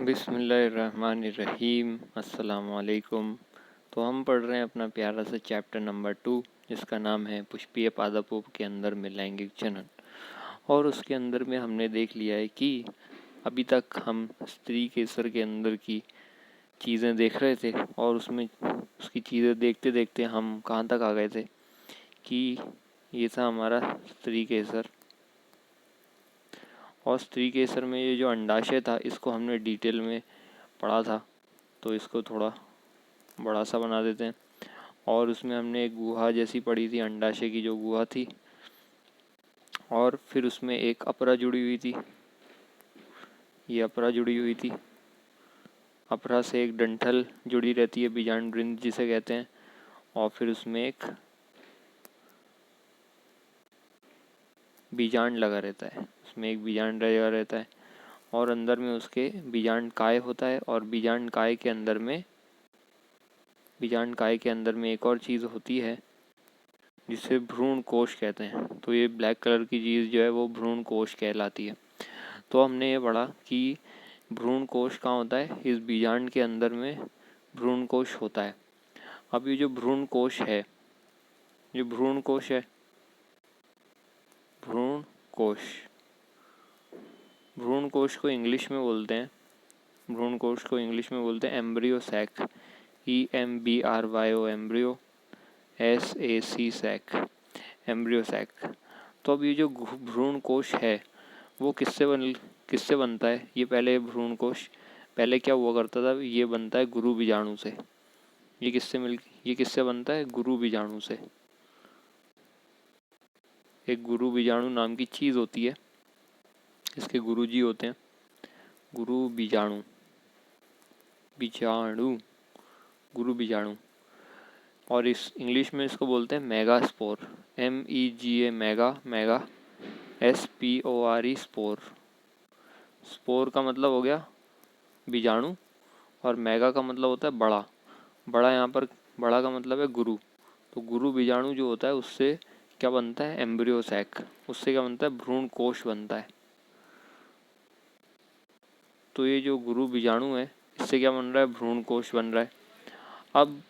बिस्मिल्लाहिर्रहमानिर्रहीम अस्सलामुअलैकुम। तो हम पढ़ रहे हैं अपना प्यारा सा चैप्टर नंबर 2, जिसका नाम है पुष्पीय पादपों के अंदर में लैंगिक जनन। और उसके अंदर में हमने देख लिया है कि अभी तक हम स्त्री केसर के अंदर की चीज़ें देख रहे थे, और उसमें उसकी चीज़ें देखते देखते हम कहाँ तक आ गए थे कि ये था हमारा स्त्री केसर। और स्त्री केसर में ये जो अंडाशय था, इसको हमने डिटेल में पढ़ा था, तो इसको थोड़ा बड़ा सा बना देते हैं। और उसमें हमने एक गुहा जैसी पढ़ी थी, अंडाशय की जो गुहा थी, और फिर उसमें एक अपरा जुड़ी हुई थी। ये अपरा जुड़ी हुई थी, अपरा से एक डंठल जुड़ी रहती है, बीजांड वृंद जिसे कहते हैं। और फिर उसमें एक बीजांड लगा रहता है, उसमें एक बीजांड लगा रहता है, और अंदर में उसके बीजांड काय होता है। और बीजांड काय के अंदर में एक और चीज़ होती है जिसे भ्रूण कोश कहते हैं। तो ये ब्लैक कलर की चीज़ जो है वो भ्रूण कोश कहलाती है। तो हमने ये पढ़ा कि भ्रूण कोश कहाँ होता है, इस बीजांड के अंदर में भ्रूण कोश होता है। अब ये जो भ्रूण कोश है, ये भ्रूण कोश है, भ्रूण कोश, भ्रूण कोश को इंग्लिश में बोलते हैं, भ्रूण कोश को इंग्लिश में बोलते हैं embryo sac, EMBRYO embryo, SAC sac, embryo sac. तो अब ये जो भ्रूण कोश है वो किससे बनता है? ये पहले भ्रूण कोश पहले क्या हुआ करता था, ये बनता है गुरु बीजाणु से। ये किससे बनता है? गुरु बीजाणु से। एक गुरु बीजाणु नाम की चीज़ होती है, इसके गुरुजी होते हैं, गुरु बीजाणु, गुरु बीजाणु। और इस इंग्लिश में इसको बोलते हैं megaspore, MEGA, mega SPORE, spore. Spore का मतलब हो गया बीजाणु, और मेगा का मतलब होता है बड़ा। यहाँ पर बड़ा का मतलब है गुरु। तो गुरु बीजाणु जो होता है उससे क्या बनता है? Embryo sac. उससे क्या बनता है? भ्रूण कोश बनता है। तो ये जो गुरु बीजाणु है, इससे क्या बन रहा है? भ्रूण कोश बन रहा है। अब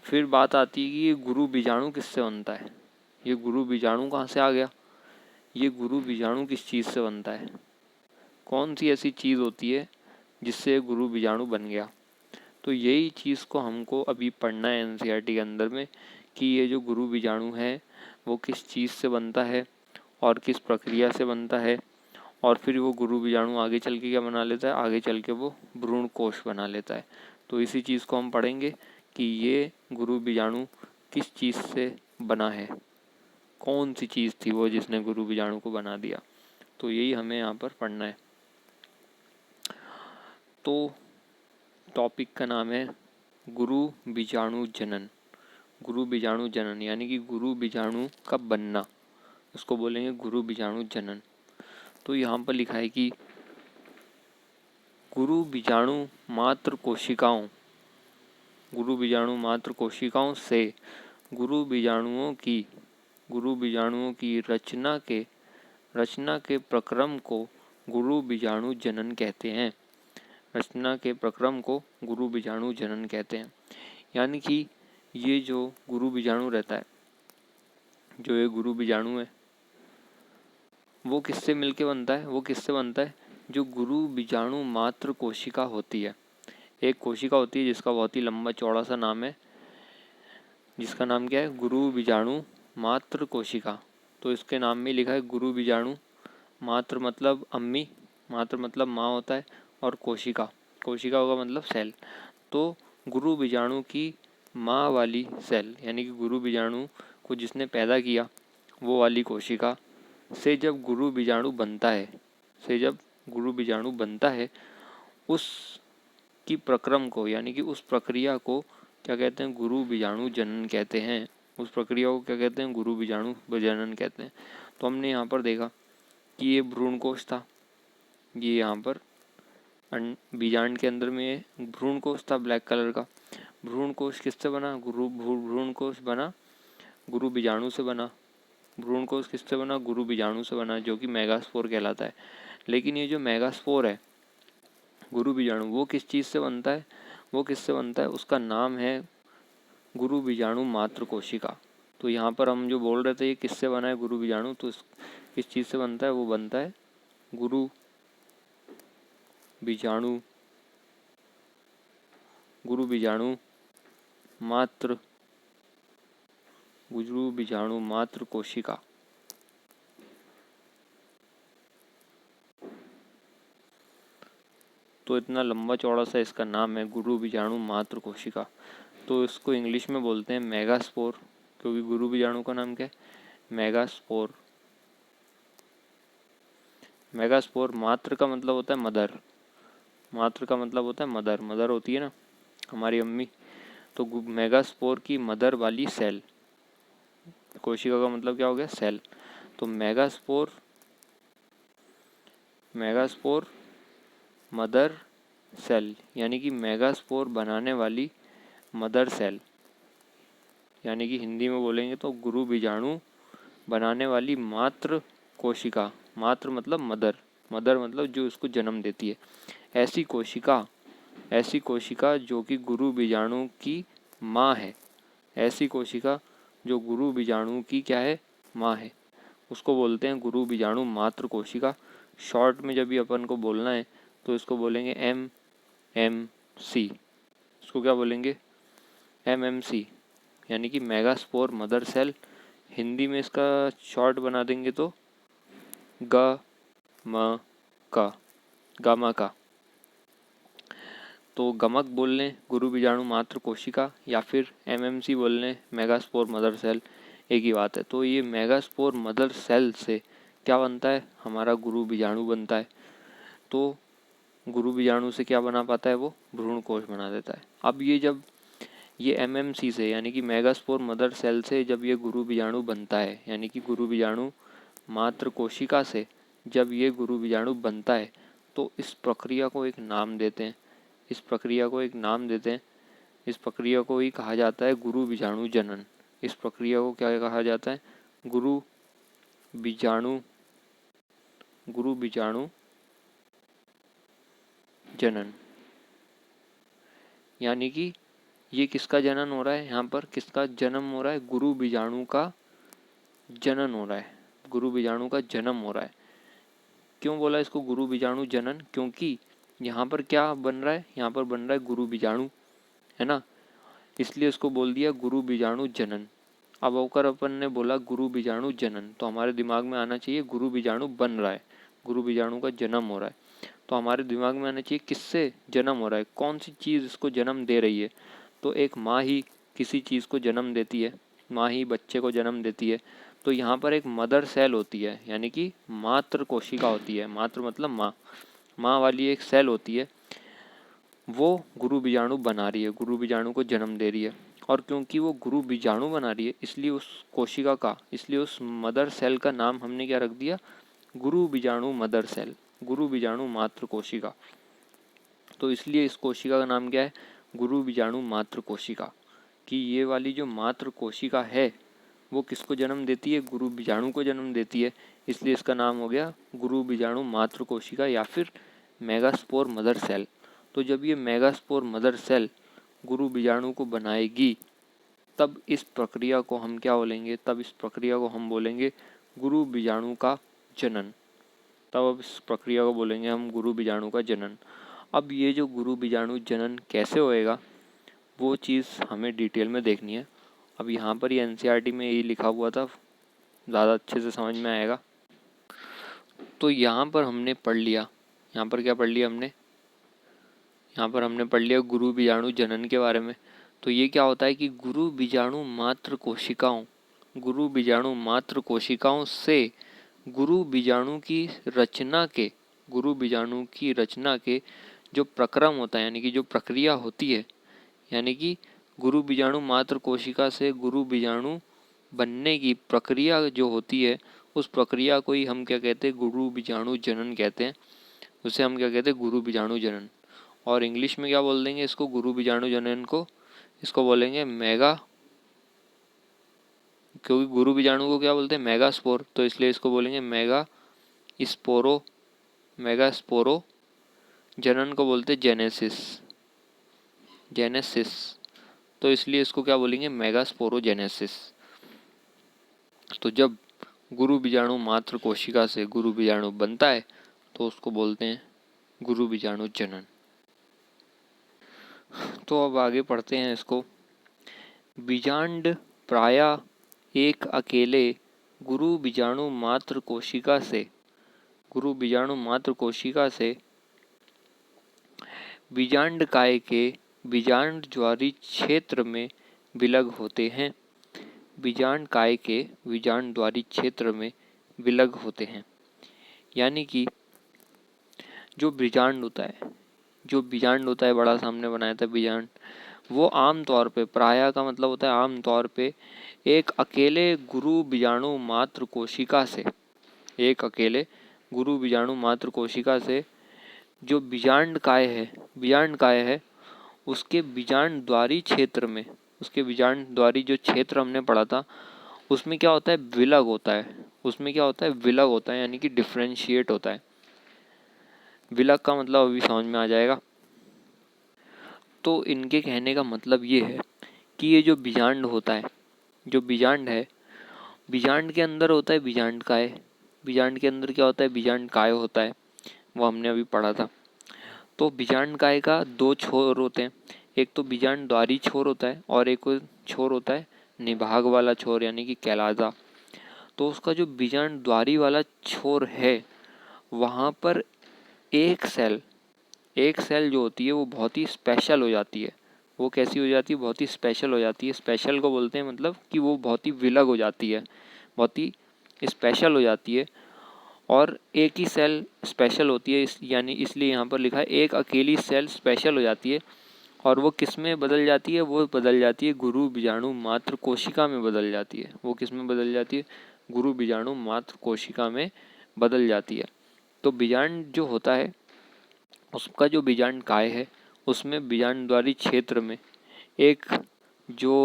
फिर बात आती है कि ये गुरु बीजाणु किससे बनता है? ये गुरु बीजाणु कहाँ से आ गया? ये गुरु बीजाणु किस चीज़ से बनता है? कौन सी ऐसी चीज़ होती है जिससे गुरु बीजाणु बन गया? तो यही चीज़ को हमको अभी पढ़ना है NCERT के अंदर में, कि ये जो गुरु बीजाणु है वो किस चीज़ से बनता है और किस प्रक्रिया से बनता है। और फिर वो गुरु बीजाणु आगे चल के क्या बना लेता है? आगे चल के वो भ्रूण कोश बना लेता है। तो इसी चीज़ को हम पढ़ेंगे कि ये गुरु बीजाणु किस चीज़ से बना है, कौन सी चीज़ थी वो जिसने गुरु बीजाणु को बना दिया। तो यही हमें यहाँ पर पढ़ना है। तो टॉपिक का नाम है गुरु बीजाणु जनन। गुरु बीजाणु जनन यानी कि गुरु बीजाणु का बनना, उसको बोलेंगे गुरु बीजाणु जनन। तो यहाँ पर लिखा है कि गुरु बीजाणु मात्र कोशिकाओं, गुरु बीजाणु मात्र कोशिकाओं से गुरु बीजाणुओं की रचना के प्रक्रम को गुरु बीजाणु जनन कहते हैं। रचना के प्रक्रम को गुरु बीजाणु जनन कहते हैं। यानी कि ये जो गुरु बीजाणु रहता है, जो ये गुरु बीजाणु है, वो किससे मिलके बनता है? वो किससे बनता है? जो गुरु बीजाणु मात्र कोशिका होती है, एक कोशिका होती है जिसका बहुत ही लंबा चौड़ा सा नाम है, जिसका नाम क्या है? गुरु बीजाणु मात्र कोशिका। तो इसके नाम में लिखा है गुरु बीजाणु। मात्र मतलब अम्मी, मात्र मतलब माँ होता है, और कोशिका, कोशिका होगा मतलब सेल। तो गुरु बीजाणु की माँ वाली सेल, यानी कि गुरु बीजाणु को जिसने पैदा किया वो वाली कोशिका से जब गुरु बीजाणु बनता है, उस की प्रक्रम को यानी कि उस प्रक्रिया को क्या कहते हैं? गुरु बीजाणु जनन कहते हैं। उस प्रक्रिया को क्या कहते हैं? गुरु बीजाणु जनन कहते हैं। तो हमने यहाँ पर देखा कि ये भ्रूण कोश था, ये यहाँ पर बीजांड के अंदर में भ्रूण कोश था ब्लैक कलर का। भ्रूण कोश किससे बना? भ्रूण कोश बना गुरु बीजाणु से बना। भ्रूण कोश किससे बना? गुरु बीजाणु से बना, जो कि मेगास्पोर कहलाता है। लेकिन ये जो मेगास्पोर है, गुरु बीजाणु वो किस चीज़ से बनता है, वो किससे बनता है, उसका नाम है गुरु बीजाणु मात्र कोशिका। तो यहाँ पर हम जो बोल रहे थे ये किससे बना है गुरु बीजाणु, तो किस चीज़ से बनता है, वो बनता है गुरु बीजाणु, गुरु बीजाणु मात्र, गुरु बीजाणु मात्र कोशिका। तो इतना लंबा चौड़ा सा इसका नाम है गुरु बीजाणु मात्र कोशिका। तो इसको इंग्लिश में बोलते हैं मेगास्पोर, क्योंकि गुरु बीजाणु का नाम क्या है, मेगास्पोर। मेगास्पोर मात्र का मतलब होता है मदर, मात्र का मतलब होता है मदर, मदर होती है ना हमारी अम्मी, तो मेगास्पोर की मदर वाली सेल, कोशिका का मतलब क्या हो गया, सेल। तो मेगास्पोर, मेगास्पोर मदर सेल, यानी कि मेगास्पोर बनाने वाली मदर सेल, यानी कि हिंदी में बोलेंगे तो गुरु बीजाणु बनाने वाली मात्र कोशिका। मात्र मतलब मदर, मदर मतलब जो उसको जन्म देती है। ऐसी कोशिका, ऐसी कोशिका जो कि गुरु बीजाणु की माँ है, ऐसी कोशिका जो गुरु बीजाणु की क्या है, माँ है, उसको बोलते हैं गुरु बीजाणु मात्र कोशिका। शॉर्ट में जब भी अपन को बोलना है तो इसको बोलेंगे MMC। इसको क्या बोलेंगे, MMC, यानी कि मेगास्पोर मदर सेल। हिंदी में इसका शॉर्ट बना देंगे तो ग म का, गामा का। तो गमक बोल लें गुरु बीजाणु मात्र कोशिका, या फिर MMC बोल लें मेगास्पोर मदर सेल, एक ही बात है। तो ये मेगास्पोर मदर सेल से क्या बनता है, हमारा गुरु बीजाणु बनता है। तो गुरु बीजाणु से क्या बना पाता है, वो भ्रूण कोश बना देता है। अब ये जब ये MMC से यानी कि मेगास्पोर मदर सेल से जब ये गुरु बीजाणु बनता है, यानी कि गुरु बीजाणु मात्र कोशिका से जब ये गुरु बीजाणु बनता है, तो इस प्रक्रिया को एक नाम देते हैं, इस प्रक्रिया को एक नाम देते हैं। इस प्रक्रिया को ही कहा जाता है गुरु बीजाणु जनन। इस प्रक्रिया को क्या कहा जाता है, गुरु बीजाणु, गुरु बीजाणु जनन। यानी कि ये किसका जनन हो रहा है, यहाँ पर किसका जन्म हो रहा है, गुरु बीजाणु का जनन हो रहा है, गुरु बीजाणु का जन्म हो रहा है। क्यों बोला इसको गुरु बीजाणु जनन, क्योंकि यहाँ पर क्या बन रहा है, यहाँ पर बन रहा है गुरु बीजाणु, है ना, इसलिए इसको बोल दिया गुरु बीजाणु जनन। अब होकर अपन ने बोला गुरु बीजाणु जनन, तो हमारे दिमाग में आना चाहिए गुरु बीजाणु बन रहा है, गुरु बीजाणु का जन्म हो रहा है। तो हमारे दिमाग में आना चाहिए किससे जन्म हो रहा है, कौन सी चीज़ इसको जन्म दे रही है। तो एक माँ ही किसी चीज़ को जन्म देती है, माँ ही बच्चे को जन्म देती है। तो यहाँ पर एक मदर सेल होती है, यानी कि मात्र कोशिका होती है, मात्र मतलब माँ, माँ वाली एक सेल होती है, वो गुरु बीजाणु बना रही है, गुरु बीजाणु को जन्म दे रही है। और क्योंकि वो गुरु बीजाणु बना रही है, इसलिए उस कोशिका का, इसलिए उस मदर सेल का नाम हमने क्या रख दिया, गुरु बीजाणु मदर सेल, गुरु बीजाणु मात्र कोशिका। तो इसलिए इस कोशिका का नाम क्या है, गुरु बीजाणु मात्र कोशिका। कि ये वाली जो मात्र कोशिका है वो किसको जन्म देती है, गुरु बीजाणु को जन्म देती है, इसलिए इसका नाम हो गया गुरु बीजाणु मात्र कोशिका या फिर मेगास्पोर मदर सेल। तो जब ये मेगास्पोर मदर सेल गुरु बीजाणु को बनाएगी, तब इस प्रक्रिया को हम क्या बोलेंगे, तब इस प्रक्रिया को हम बोलेंगे गुरु बीजाणु का जनन। तब अब इस प्रक्रिया को बोलेंगे हम गुरु बीजाणु का जनन। अब ये जो गुरु बीजाणु जनन कैसे होएगा, वो चीज़ हमें डिटेल में देखनी है। अब यहाँ पर ही NCERT में यही लिखा हुआ था, ज़्यादा अच्छे से समझ में आएगा। तो यहाँ पर हमने पढ़ लिया, यहाँ पर क्या पढ़ लिया हमने, यहाँ पर हमने पढ़ लिया गुरु बीजाणु जनन के बारे में। तो ये क्या होता है कि गुरु बीजाणु मात्र कोशिकाओं, गुरु बीजाणु मात्र कोशिकाओं से गुरु बीजाणु की रचना के, गुरु बीजाणु की रचना के जो प्रक्रम होता है, यानी कि जो प्रक्रिया होती है, यानी कि गुरु बीजाणु मात्र कोशिका से गुरु बीजाणु बनने की प्रक्रिया जो होती है, उस प्रक्रिया को ही हम क्या कहते हैं, गुरु बीजाणु जनन कहते हैं। उसे हम क्या कहते हैं, गुरु बीजाणु जनन। और इंग्लिश में क्या बोल देंगे इसको, गुरु बीजाणु जनन को इसको बोलेंगे मेगा, क्योंकि गुरु बीजाणु को क्या बोलते हैं, मेगास्पोर, तो इसलिए इसको बोलेंगे मेगा स्पोरो, मेगास्पोरो जनन को बोलते जेनेसिस, जेनेसिस, तो इसलिए इसको क्या बोलेंगे, मेगास्पोरोजेनेसिस। तो जब गुरु बीजाणु मात्र कोशिका से गुरु बीजाणु बनता है तो उसको बोलते हैं गुरु बीजाणु जनन। तो अब आगे पढ़ते हैं इसको। बीजांड प्रायः एक अकेले गुरु बीजाणु मात्र कोशिका से, गुरु बीजाणु मात्र कोशिका से बीजांड काय के बीजांड ज्वारी क्षेत्र में विलग होते हैं, बीजांड काय के बीजांड द्वारी क्षेत्र में विलग होते हैं। यानी कि जो बीजांड होता है, जो बीजांड होता है बड़ा सामने बनाया था बीजांड, वो आम तौर पे, प्रायः का मतलब होता है आम तौर पे, एक अकेले गुरु बीजाणु मात्र कोशिका से, एक अकेले गुरु बीजाणु मात्र कोशिका से जो बीजांड काय है, बीजांड काय है उसके बीजांड द्वारी क्षेत्र में, उसके बीजांड द्वारी जो क्षेत्र हमने पढ़ा था उसमें क्या होता है, विलग होता है, उसमें क्या होता है, विलग होता है, यानी कि डिफ्रेंशिएट होता है। विलग का मतलब अभी समझ में आ जाएगा। तो इनके कहने का मतलब ये है कि ये जो बीजांड होता है, जो बीजांड है, बीजांड के अंदर होता है बीजांड काय, बीजांड के अंदर क्या होता है, बीजांड काय होता है, वो हमने अभी पढ़ा था। तो बीजांड काय का दो छोर होते हैं, एक तो बीजांड द्वारी छोर होता है और एक छोर होता है निभाग वाला छोर, यानी कि कैलाजा। तो उसका जो बीजांड द्वारी वाला छोर है वहाँ पर एक सेल जो होती है वो बहुत ही स्पेशल हो जाती है। वो कैसी हो जाती है, बहुत ही स्पेशल हो जाती है। स्पेशल को बोलते हैं मतलब कि वो बहुत ही विलग हो जाती है, बहुत ही स्पेशल हो जाती है। और एक ही सेल स्पेशल होती है, यानी इसलिए यहाँ पर लिखा है एक अकेली सेल स्पेशल हो जाती है। और वो किस में बदल जाती है, वो बदल जाती है गुरु बीजाणु मात्र कोशिका में बदल जाती है। वो किस में बदल जाती है, गुरु बीजाणु मात्र कोशिका में बदल जाती है। तो बीजांड जो होता है उसका जो बीजांड काय है उसमें बीजांड द्वारी क्षेत्र में एक जो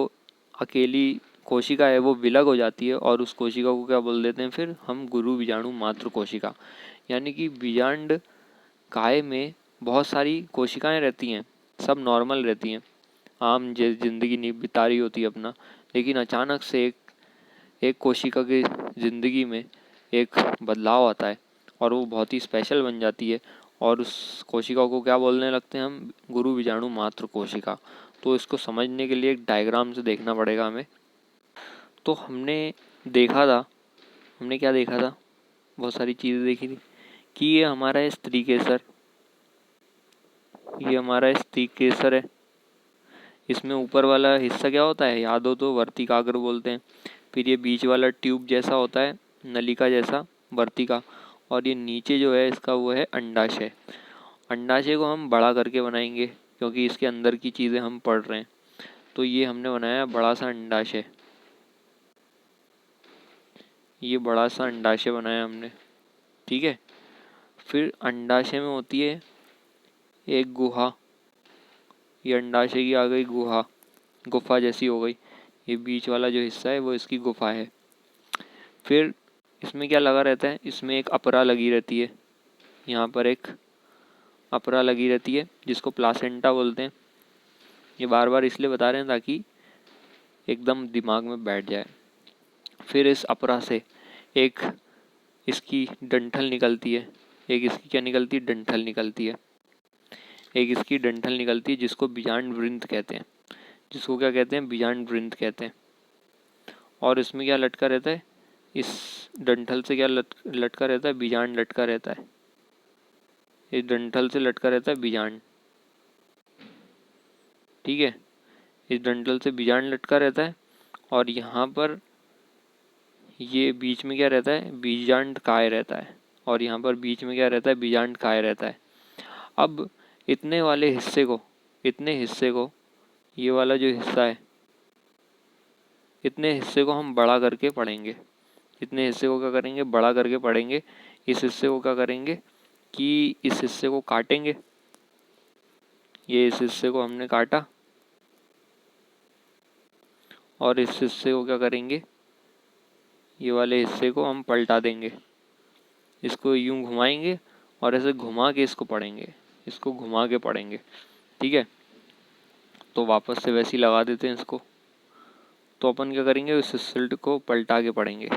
अकेली कोशिका है वो विलग हो जाती है और उस कोशिका को क्या बोल देते हैं फिर हम, गुरु बीजाणु मात्र कोशिका। यानी कि बीजांड काय में बहुत सारी कोशिकाएं रहती हैं, सब नॉर्मल रहती हैं, आम जिंदगी नहीं बिता रही होती है अपना, लेकिन अचानक से एक कोशिका की जिंदगी में एक बदलाव आता है और वो बहुत ही स्पेशल बन जाती है और उस कोशिका को क्या बोलने लगते हैं हम, गुरु बीजाणु मात्र कोशिका। तो इसको समझने के लिए एक डायग्राम से देखना पड़ेगा हमें। तो हमने देखा था, हमने क्या देखा था, बहुत सारी चीज़ें देखी थी कि ये हमारा स्त्री केसर, ये हमारा स्त्री केसर है। इसमें ऊपर वाला हिस्सा क्या होता है, याद हो तो वर्तिकाग्र बोलते हैं। फिर ये बीच वाला ट्यूब जैसा होता है, नलिका जैसा, वर्तिका। और ये नीचे जो है इसका वो है अंडाशय। अंडाशय को हम बड़ा करके बनाएंगे क्योंकि इसके अंदर की चीज़ें हम पढ़ रहे हैं। तो ये हमने बनाया बड़ा सा अंडाशय, ये बड़ा सा अंडाशय बनाया हमने, ठीक है। फिर अंडाशय में होती है एक गुहा, ये अंडाशय की आ गई गुहा, गुफा जैसी हो गई। ये बीच वाला जो हिस्सा है वो इसकी गुफा है। फिर इसमें क्या लगा रहता है, इसमें एक अपरा लगी रहती है, यहाँ पर एक अपरा लगी रहती है जिसको प्लासेंटा बोलते हैं। ये बार बार इसलिए बता रहे हैं ताकि एकदम दिमाग में बैठ जाए। फिर इस अपरा से एक इसकी डंठल निकलती है, एक इसकी क्या निकलती है, डंठल निकलती है, एक इसकी डंठल निकलती है जिसको बीजांड वृंत कहते हैं, जिसको क्या कहते हैं, बीजांड वृंत कहते हैं। और इसमें क्या लटका रहता है, इस डंठल से क्या लटका रहता है, बीजांड लटका रहता है, इस डंठल से लटका रहता है बीजांड, ठीक है। इस डंठल से बीजांड लटका रहता है और यहाँ पर ये बीच में क्या रहता है, बीजांड काय रहता है और यहाँ पर बीच में क्या रहता है, बीजांड काय रहता है। अब इतने वाले हिस्से को, इतने हिस्से को, ये वाला जो हिस्सा है, इतने हिस्से को हम बड़ा करके पढ़ेंगे। इतने हिस्से को क्या करेंगे, बड़ा करके पढ़ेंगे। इस हिस्से को क्या करेंगे कि इस हिस्से को काटेंगे, ये इस हिस्से को हमने काटा और इस हिस्से को क्या करेंगे, ये वाले हिस्से को हम पलटा देंगे, इसको यूं घुमाएंगे और ऐसे घुमा के इसको पढ़ेंगे, इसको घुमा के पढ़ेंगे, ठीक है। तो वापस से वैसे ही लगा देते हैं इसको। तो अपन क्या करेंगे, इस रिजल्ट को पलटा के पढ़ेंगे।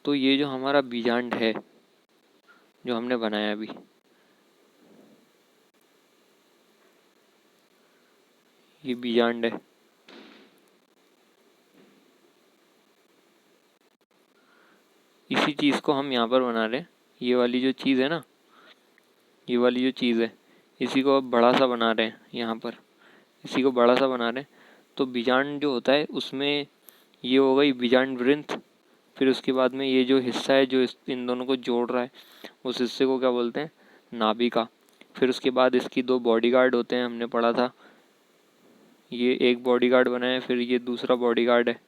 तो ये जो हमारा बीजांड है जो हमने बनाया अभी, ये बीजांड है। इसी चीज़ को हम यहाँ पर बना रहे हैं। ये वाली जो चीज़ है ना, ये वाली जो चीज़ है, इसी को अब बड़ा सा बना रहे हैं यहाँ पर, इसी को बड़ा सा बना रहे हैं। तो बीजांड जो होता है उसमें ये हो गई बीजांड वृंत। फिर उसके बाद में ये जो हिस्सा है जो इन दोनों को जोड़ रहा है, उस हिस्से को क्या बोलते हैं, नाभिका। फिर उसके बाद इसकी दो बॉडीगार्ड होते हैं, हमने पढ़ा था। ये एक बॉडीगार्ड बना है, फिर ये दूसरा बॉडीगार्ड है।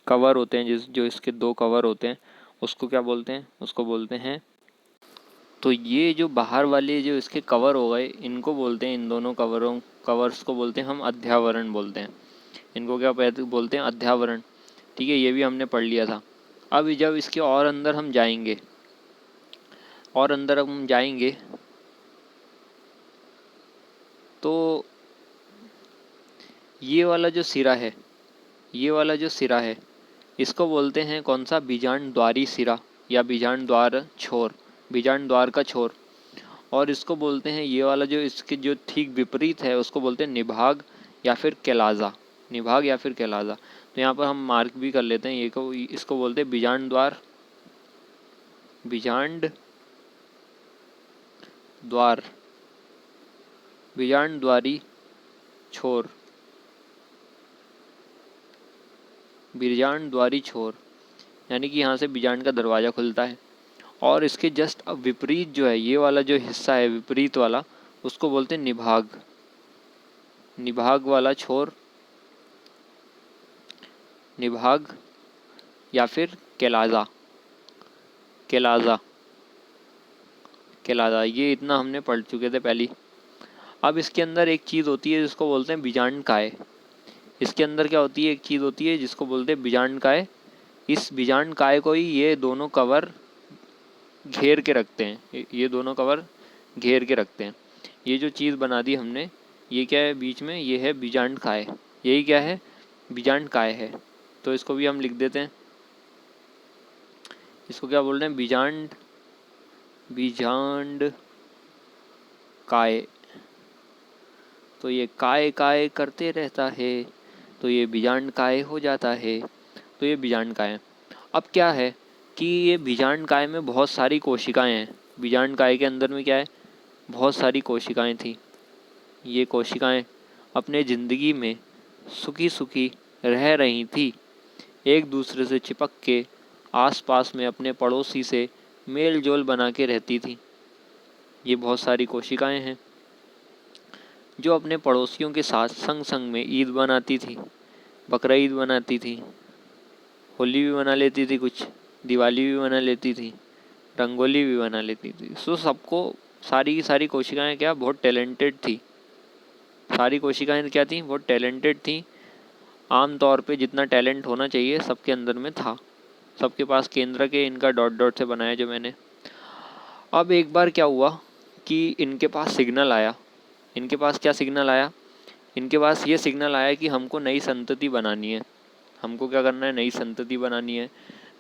कवर होते हैं जो इसके दो कवर होते हैं, उसको क्या बोलते हैं, उसको बोलते हैं। तो ये जो बाहर वाले जो इसके कवर हो गए, इनको बोलते हैं, इन दोनों कवर्स को बोलते हैं हम अध्यावरण बोलते हैं। इनको क्या बोलते हैं, अध्यावरण, ठीक है। ये भी हमने पढ़ लिया था। अब जब इसके और अंदर हम जाएंगे, और अंदर हम जाएंगे तो ये वाला जो सिरा है, ये वाला जो सिरा है, इसको बोलते हैं कौन सा, बीजांड द्वारी सिरा या बीजांड द्वार छोर, बीजांड द्वार का छोर। और इसको बोलते हैं, ये वाला जो इसके जो ठीक विपरीत है उसको बोलते हैं निभाग या फिर कैलाजा, निभाग या फिर कैलाजा। तो यहाँ पर हम मार्क भी कर लेते हैं, ये को इसको बोलते हैं बीजांड द्वार, बीजांड द्वार, बीजांड द्वारी छोर, बीजांड द्वारी छोर, यानी कि यहाँ से बीजांड का दरवाज़ा खुलता है। और इसके जस्ट विपरीत जो है, ये वाला जो हिस्सा है विपरीत वाला, उसको बोलते हैं निभाग, निभाग वाला छोर, निभाग या फिर कैलाजा, कैलाजा, कैलाजा। ये इतना हमने पढ़ चुके थे पहले। अब इसके अंदर एक चीज़ होती है जिसको बोलते हैं बीजांड काय। इसके अंदर क्या होती है, एक चीज़ होती है जिसको बोलते हैं बीजांड काय। इस बीजांड काय को ही ये दोनों कवर घेर के रखते हैं, ये दोनों कवर घेर के रखते हैं। ये जो चीज़ बना दी हमने, ये क्या है बीच में, ये है बीजांड काय, यही क्या है, बीजांड काय है। तो इसको भी हम लिख देते हैं, इसको क्या बोल रहे हैं, बीजांड, बीजांड काय। तो ये काय काय करते रहता है, तो ये बीजांड काय हो जाता है। तो ये बीजांड काय है। अब क्या है कि ये बीजांड काय में बहुत सारी कोशिकाएं हैं। बीजांड काय के अंदर में क्या है, बहुत सारी कोशिकाएं थी। ये कोशिकाएं अपने ज़िंदगी में सुखी सुखी रह रही थी, एक दूसरे से चिपक के आसपास में अपने पड़ोसी से मेल जोल बना के रहती थी। ये बहुत सारी कोशिकाएं हैं जो अपने पड़ोसियों के साथ संग संग में ईद बनाती थी, बकरा ईद बनाती थी, होली भी बना लेती थी, कुछ दिवाली भी बना लेती थी, रंगोली भी बना लेती थी। सो सबको, सारी की सारी कोशिकाएं क्या, बहुत टैलेंटेड थी। सारी कोशिकाएं क्या थी, बहुत टैलेंटेड थी। आम तौर पे जितना टैलेंट होना चाहिए सबके अंदर में था, सबके पास केंद्र के इनका डॉट डॉट से बनाया जो मैंने। अब एक बार क्या हुआ कि इनके पास सिग्नल आया। इनके पास क्या सिग्नल आया, इनके पास ये सिग्नल आया कि हमको नई संतति बनानी है। हमको क्या करना है, नई संतति बनानी है।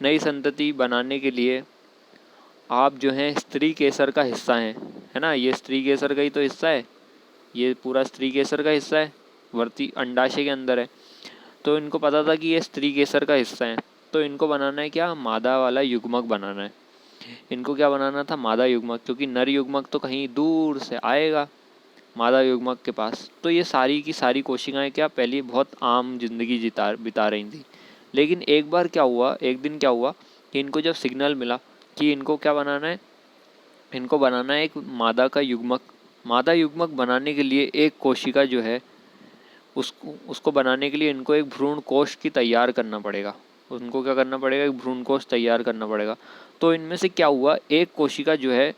नई संतति बनाने के लिए आप जो हैं स्त्री केसर का हिस्सा हैं, है ना, ये स्त्री केसर का ही तो हिस्सा है, ये पूरा स्त्री केसर का हिस्सा है, वर्ती अंडाशय के अंदर है। तो इनको पता था कि ये स्त्री केसर का हिस्सा है। तो इनको बनाना है क्या, मादा वाला युग्मक बनाना है। इनको क्या बनाना था, मादा युग्मक, क्योंकि नर युग्मक तो कहीं दूर से आएगा मादा युग्मक के पास। तो ये सारी की सारी कोशिकाएं क्या, पहले बहुत आम जिंदगी बिता रही थी। लेकिन एक बार क्या हुआ, एक दिन क्या हुआ कि इनको जब सिग्नल मिला कि इनको क्या बनाना है, इनको बनाना है एक मादा का युग्मक। मादा युग्मक बनाने के लिए एक कोशिका जो है उसको बनाने के लिए इनको एक भ्रूण कोश की तैयार करना पड़ेगा। उनको क्या करना पड़ेगा, एक भ्रूण कोश तैयार करना पड़ेगा। तो इनमें से क्या हुआ, एक कोशिका जो है,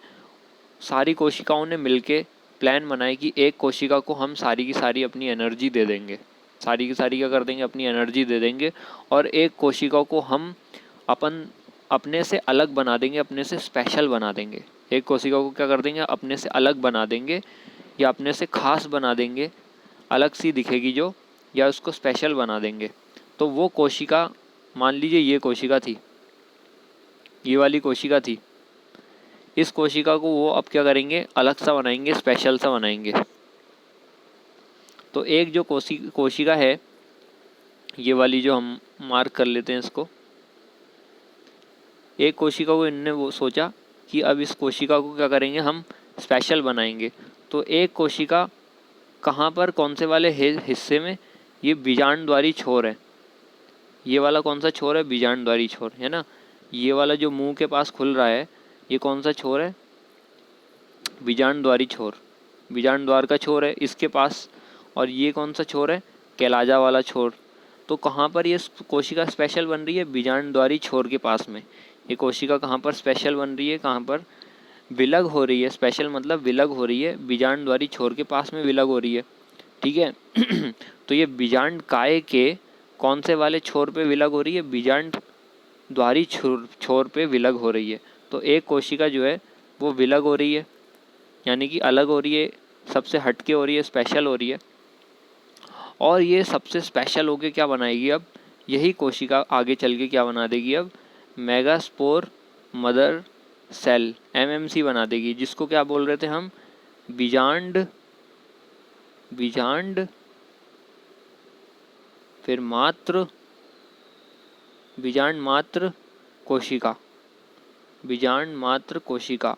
सारी कोशिकाओं ने मिलके प्लान बनाए कि एक कोशिका को हम सारी की सारी अपनी एनर्जी दे देंगे, सारी की सारी क्या कर देंगे, अपनी एनर्जी दे देंगे। और एक कोशिका को हम अपने से अलग बना देंगे, अपने से स्पेशल बना देंगे। एक कोशिका को क्या कर देंगे, अपने से अलग बना देंगे, या अपने से खास बना देंगे, अलग सी दिखेगी जो, या उसको स्पेशल बना देंगे। तो वो कोशिका, मान लीजिए ये कोशिका थी, ये वाली कोशिका थी, इस कोशिका को वो अब क्या करेंगे, अलग सा बनाएंगे, स्पेशल सा बनाएंगे। तो एक जो कोशिका है, ये वाली जो हम मार्क कर लेते हैं इसको, एक कोशिका को इनने वो सोचा कि अब इस कोशिका को क्या करेंगे, हम स्पेशल बनाएंगे। तो एक कोशिका कहाँ पर, कौन से वाले हिस्से में, ये बीजांडद्वारी छोर है। ये वाला कौन सा छोर है, बीजांडद्वारी छोर है ना। ये वाला जो मुंह के पास खुल रहा है, ये कौन सा छोर है, बीजांडद्वारी छोर, बीजांडद्वार का छोर है इसके पास। और ये कौन सा छोर है, कैलाजा वाला छोर। तो कहाँ पर ये कोशिका स्पेशल बन रही है, बीजांडद्वारी छोर के पास में। ये कोशिका कहाँ पर स्पेशल बन रही है, कहाँ पर विलग हो रही है, स्पेशल मतलब विलग हो रही है, बीजांडद्वारी छोर के पास में विलग हो रही है, ठीक है। तो ये बीजांड काय के कौन से वाले छोर पे विलग हो रही है, बीजांडद्वारी छोर पे विलग हो रही है। तो एक कोशिका जो है वो विलग हो रही है, यानी कि अलग हो रही है, सबसे हटके हो रही है, स्पेशल हो रही है। और ये सबसे स्पेशल होके क्या बनाएगी, अब यही कोशिका आगे चल के क्या बना देगी, अब मेगास्पोर मदर सेल, एमएमसी बना देगी, जिसको क्या बोल रहे थे हम, बीजांड फिर मात्र, बीजांड मात्र कोशिका, बीजांड मात्र कोशिका,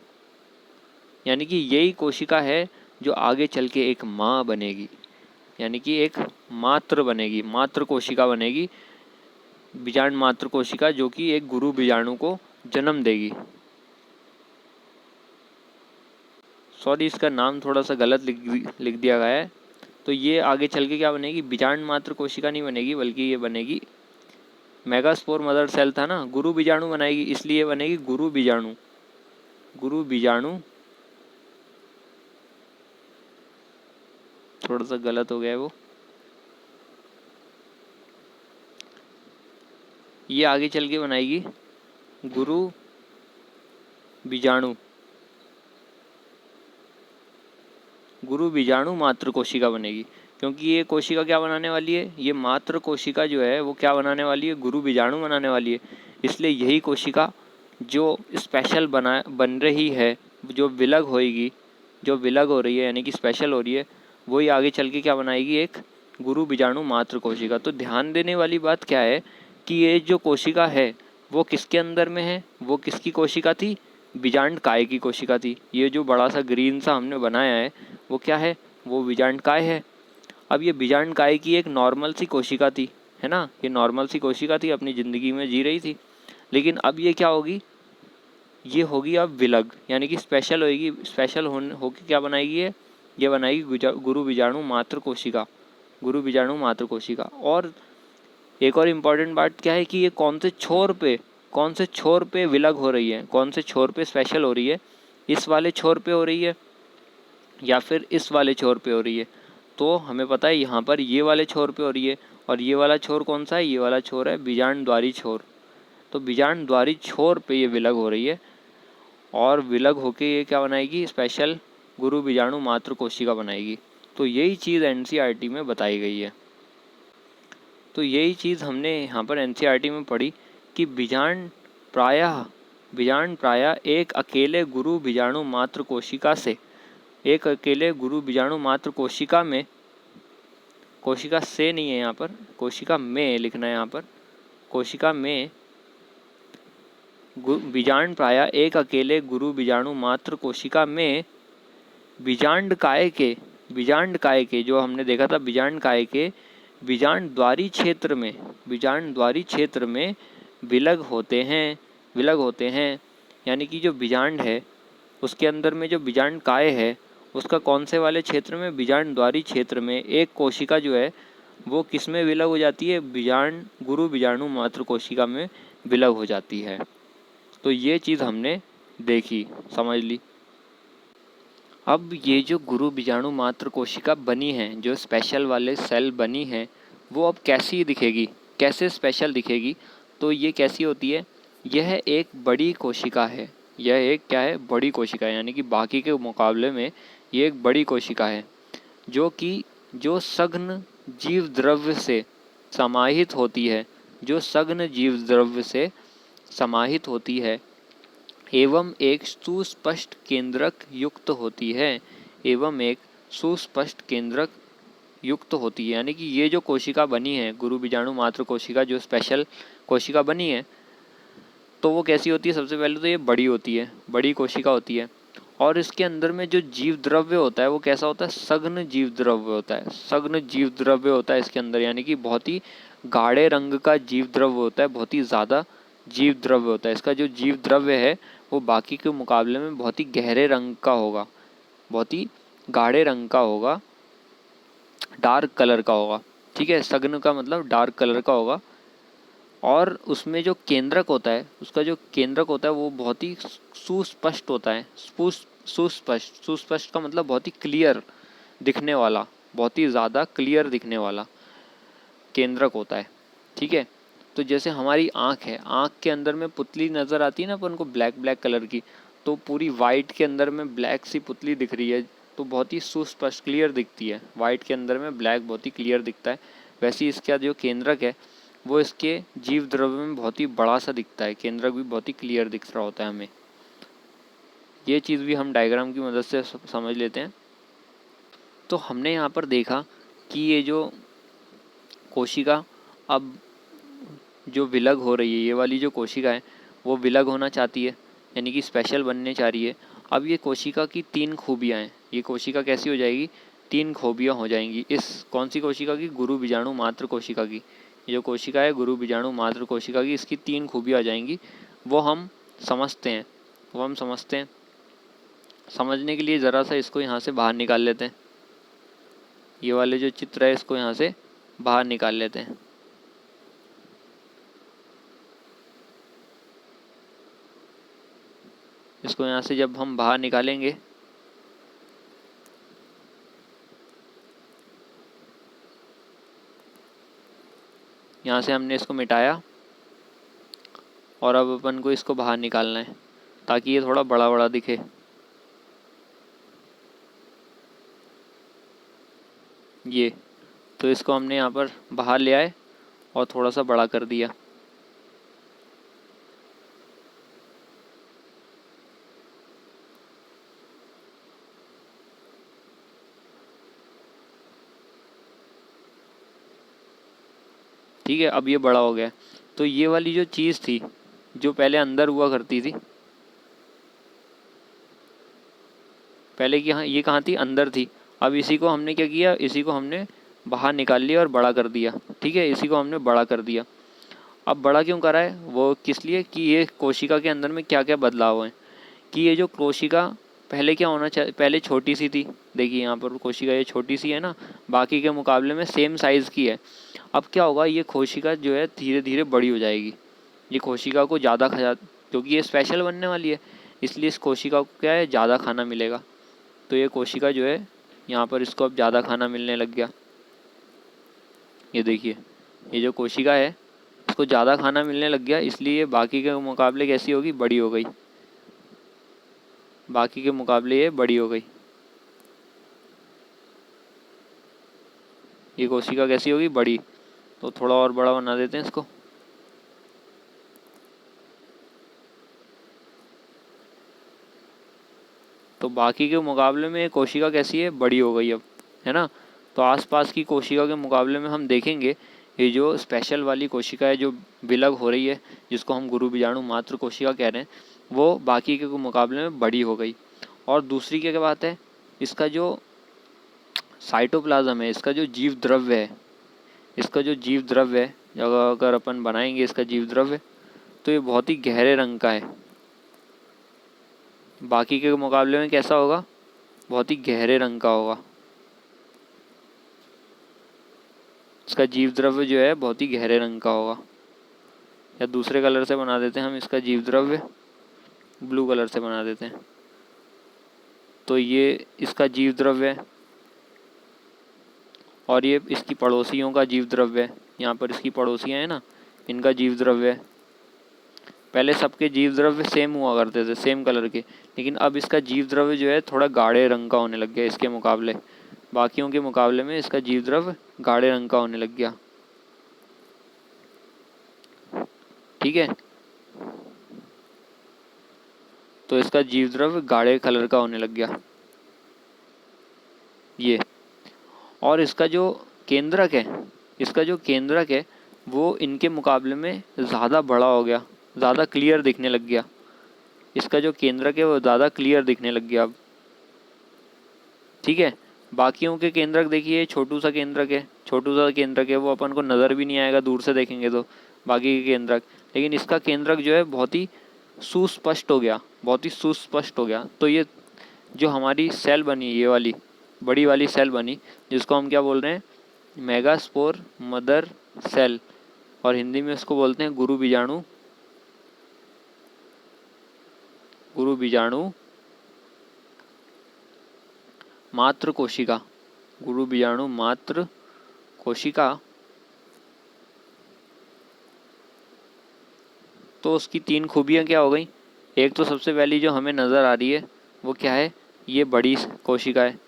यानी कि यही कोशिका है जो आगे चल के एक माँ बनेगी, यानी कि एक मात्र बनेगी, मात्र कोशिका बनेगी, बीजांड मात्र कोशिका, जो कि एक गुरु बीजाणु को जन्म देगी। सॉरी, इसका नाम थोड़ा सा गलत लिख दिया गया है। तो ये आगे चल के क्या बनेगी, बीजांड मात्र कोशिका नहीं बनेगी, बल्कि ये बनेगी, मेगास्पोर मदर सेल था ना, गुरु बीजाणु बनाएगी, इसलिए बनेगी गुरु बीजाणु, गुरु बीजाणु, थोड़ा सा गलत हो गया है वो। ये आगे चल के बनाएगी गुरु बीजाणु, गुरु बीजाणु मात्र कोशिका बनेगी, क्योंकि ये कोशिका क्या बनाने वाली है, ये मात्र कोशिका जो है वो क्या बनाने वाली है, गुरु बीजाणु बनाने वाली है। इसलिए यही कोशिका जो स्पेशल बन रही है, जो विलग होएगी, जो विलग हो रही है यानी कि स्पेशल हो रही है, वही आगे चल के क्या बनाएगी, एक गुरु बीजाणु मात्र कोशिका। तो ध्यान देने वाली बात क्या है कि ये जो कोशिका है वो किसके अंदर में है, वो किसकी कोशिका थी, बीजांड काय की कोशिका थी। ये जो बड़ा सा ग्रीन सा हमने बनाया है वो क्या है, वो बीजांड काय है। अब ये बीजांड काय की एक नॉर्मल सी कोशिका थी, है ना, ये नॉर्मल सी कोशिका थी, अपनी ज़िंदगी में जी रही थी। लेकिन अब ये क्या होगी, ये होगी अब विलग, यानी कि स्पेशल होगी, स्पेशल होके क्या बनाएगी ये बनाएगी गुरु बीजाणु मात्र कोशिका, गुरु बीजाणु मात्र कोशिका। और एक और इम्पॉर्टेंट बात क्या है कि ये कौन से छोर पे विलग हो रही है, कौन से छोर पे स्पेशल हो रही है, इस वाले छोर पे हो रही है या फिर इस वाले छोर पे हो रही है। तो हमें पता है यहाँ पर ये वाले छोर पे हो रही है, और ये वाला छोर कौन सा है, ये वाला छोर है बीजांडद्वारी छोर। तो बीजांडद्वारी छोर पे ये विलग हो रही है, और विलग होके ये क्या बनाएगी, स्पेशल गुरु बीजाणु मात्र कोशिका बनाएगी। तो यही चीज़ एनसीईआरटी में बताई गई है। तो यही चीज़ हमने यहाँ पर एनसीईआरटी में पढ़ी कि बीजांड प्रायः एक अकेले गुरु बीजाणु मात्र कोशिका से, एक अकेले गुरु बीजाणु मात्र कोशिका में, कोशिका से नहीं है यहाँ पर, कोशिका में लिखना है यहाँ पर, कोशिका में बीजांड प्रायः एक अकेले गुरु बीजाणु मात्र कोशिका में बीजांड काय के जो हमने देखा था, बीजांड काय के बीजांडद्वारी क्षेत्र में विलग होते हैं, यानी कि जो बीजांड है उसके अंदर में जो बीजांड काय है उसका कौन से वाले क्षेत्र में, बीजांडद्वारी क्षेत्र में एक कोशिका जो है वो किस में विलग हो जाती है, गुरु बीजाणु मात्र कोशिका में विलग हो जाती है। तो ये चीज़ हमने देखी, समझ ली। अब ये जो गुरु बीजाणु मात्र कोशिका बनी है, जो स्पेशल वाले सेल बनी है, वो अब कैसी दिखेगी, कैसे स्पेशल दिखेगी। तो ये कैसी होती है, यह एक बड़ी कोशिका है, यह एक क्या है, बड़ी कोशिका है, यानी कि बाकी के मुकाबले में ये एक बड़ी कोशिका है जो सघन जीव द्रव्य से समाहित होती है, जो सघन जीव द्रव्य से समाहित होती है एवं एक सुस्पष्ट केंद्रक युक्त होती है, एवं एक सुस्पष्ट केंद्रक युक्त होती है। यानी कि ये जो कोशिका बनी है, गुरु बीजाणु मातृ कोशिका, जो स्पेशल कोशिका बनी है, तो वो कैसी होती है? सबसे पहले तो ये बड़ी होती है, बड़ी कोशिका होती है। और इसके अंदर में जो जीव द्रव्य होता है वो कैसा होता है? सघन जीव द्रव्य होता है, सघन जीव द्रव्य होता है इसके अंदर, यानी कि बहुत ही गाढ़े रंग का जीव द्रव्य होता है, बहुत ही ज़्यादा जीव द्रव्य होता है। इसका जो जीव द्रव्य है वो बाकी के मुकाबले में बहुत ही गहरे रंग का होगा, बहुत ही गाढ़े रंग का होगा, डार्क कलर का होगा। ठीक है, सघन का मतलब डार्क कलर का होगा। और उसमें जो केंद्रक होता है, उसका जो केंद्रक होता है वो बहुत ही सुस्पष्ट होता है। सुस्पष्ट का मतलब बहुत ही क्लियर दिखने वाला, बहुत ही ज़्यादा क्लियर दिखने वाला केंद्रक होता है। ठीक है, तो जैसे हमारी आँख है, आँख के अंदर में पुतली नज़र आती है ना अपन को, ब्लैक ब्लैक कलर की, तो पूरी वाइट के अंदर में ब्लैक सी पुतली दिख रही है तो बहुत ही सुस्पष्ट क्लियर दिखती है। वाइट के अंदर में ब्लैक बहुत ही क्लियर दिखता है। वैसे ही इसका जो केंद्रक है वो इसके जीव द्रव्य में बहुत ही बड़ा सा दिखता है, केंद्रक भी बहुत ही क्लियर दिख रहा होता है हमें। ये चीज़ भी हम डायग्राम की मदद से समझ लेते हैं। तो हमने यहाँ पर देखा कि ये जो कोशिका अब जो विलग हो रही है, ये वाली जो कोशिका है वो विलग होना चाहती है, यानी कि स्पेशल बनने चाह रही है। अब ये कोशिका की 3 खूबियाँ हैं। ये कोशिका कैसी हो जाएगी? 3 खूबियाँ हो जाएंगी। इस कौन सी कोशिका की? गुरु बीजाणु मातृ कोशिका की। ये जो कोशिका है गुरु बीजाणु मातृ कोशिका की, इसकी 3 खूबियाँ आ जाएंगी। वो हम समझते हैं, समझने के लिए ज़रा सा इसको यहाँ से बाहर निकाल लेते हैं। ये वाले जो चित्र है इसको यहाँ से बाहर निकाल लेते हैं। इसको यहाँ से जब हम बाहर निकालेंगे यहाँ से हमने इसको मिटाया और अब अपन को इसको बाहर निकालना है ताकि ये थोड़ा बड़ा बड़ा दिखे। ये तो इसको हमने यहाँ पर बाहर ले आए और थोड़ा सा बड़ा कर दिया। ठीक है, अब ये बड़ा हो गया। तो ये वाली जो चीज़ थी जो पहले अंदर हुआ करती थी, पहले की ये कहाँ थी? अंदर थी। अब इसी को हमने क्या किया? इसी को हमने बाहर निकाल लिया और बड़ा कर दिया। ठीक है, इसी को हमने बड़ा कर दिया। अब बड़ा क्यों करा है? वो किस लिए कि ये कोशिका के अंदर में क्या क्या बदलाव हैं, कि ये जो कोशिका पहले क्या होना चाहिए? पहले छोटी सी थी। देखिए यहाँ पर कोशिका ये छोटी सी है ना, बाकी के मुकाबले में सेम साइज़ की है। अब क्या होगा? ये कोशिका जो है धीरे धीरे बड़ी हो जाएगी। ये कोशिका को ज़्यादा क्योंकि ये स्पेशल बनने वाली है, इसलिए इस कोशिका को क्या है? ज़्यादा खाना मिलेगा। तो ये कोशिका जो है यहाँ पर इसको अब ज़्यादा खाना मिलने लग गया। ये देखिए, ये जो कोशिका है इसको ज़्यादा खाना मिलने लग गया, इसलिए बाकी के मुकाबले कैसी होगी? बड़ी हो गई। बाकी के मुकाबले ये बड़ी हो गई। ये कोशिका कैसी होगी? बड़ी। तो थोड़ा और बड़ा बना देते हैं इसको। तो बाकी के मुकाबले में ये कोशिका कैसी है? बड़ी हो गई अब, है ना। तो आसपास की कोशिका के मुकाबले में हम देखेंगे ये जो स्पेशल वाली कोशिका है जो विलग हो रही है, जिसको हम गुरु बीजाणु मातृ कोशिका कह रहे हैं, वो बाकी के मुकाबले में बड़ी हो गई। और दूसरी क्या बात है? इसका जो साइटोप्लाज्म है, इसका जो जीव द्रव्य है, इसका जो जीव द्रव्य है, अगर अपन बनाएंगे इसका जीव द्रव्य, तो ये बहुत ही गहरे रंग का है। बाकी के मुकाबले में कैसा होगा? बहुत ही गहरे रंग का होगा। इसका जीव द्रव्य जो है बहुत ही गहरे रंग का होगा। या दूसरे कलर से बना देते हैं हम इसका जीव द्रव्य, ब्लू कलर से बना देते हैं। तो ये इसका जीव द्रव्य है और ये इसकी पड़ोसियों का जीव द्रव्य है। यहाँ पर इसकी पड़ोसियाँ हैं ना, इनका जीव द्रव्य है। पहले सबके जीव द्रव्य सेम हुआ करते थे, सेम कलर के, लेकिन अब इसका जीव द्रव्य जो है थोड़ा गाढ़े रंग का होने लग गया इसके मुकाबले, बाकियों के मुकाबले में इसका जीव द्रव्य गाढ़े रंग का होने लग गया। ठीक है, तो इसका जीव द्रव्य गाढ़े कलर का होने लग गया ये। और इसका जो केंद्रक है, इसका जो केंद्रक है वो इनके मुकाबले में ज़्यादा बड़ा हो गया, ज़्यादा क्लियर दिखने लग गया। इसका जो केंद्रक है वो ज़्यादा क्लियर दिखने लग गया अब। ठीक है, बाकियों के केंद्रक देखिए छोटू सा केंद्रक है, छोटू सा केंद्रक है, वो अपन को नज़र भी नहीं आएगा दूर से देखेंगे तो बाकी के केंद्रक, लेकिन इसका केंद्रक जो है बहुत ही सुस्पष्ट हो गया, बहुत ही सुस्पष्ट हो गया। तो ये जो हमारी सेल बनी, ये वाली बड़ी वाली सेल बनी, जिसको हम क्या बोल रहे हैं, मेगास्पोर मदर सेल, और हिंदी में इसको बोलते हैं गुरु बीजाणु, गुरु बीजाणु मात्र कोशिका, गुरु बीजाणु मात्र कोशिका। तो उसकी 3 खूबियाँ क्या हो गई? एक तो सबसे पहली जो हमें नज़र आ रही है वो क्या है, ये बड़ी कोशिका है,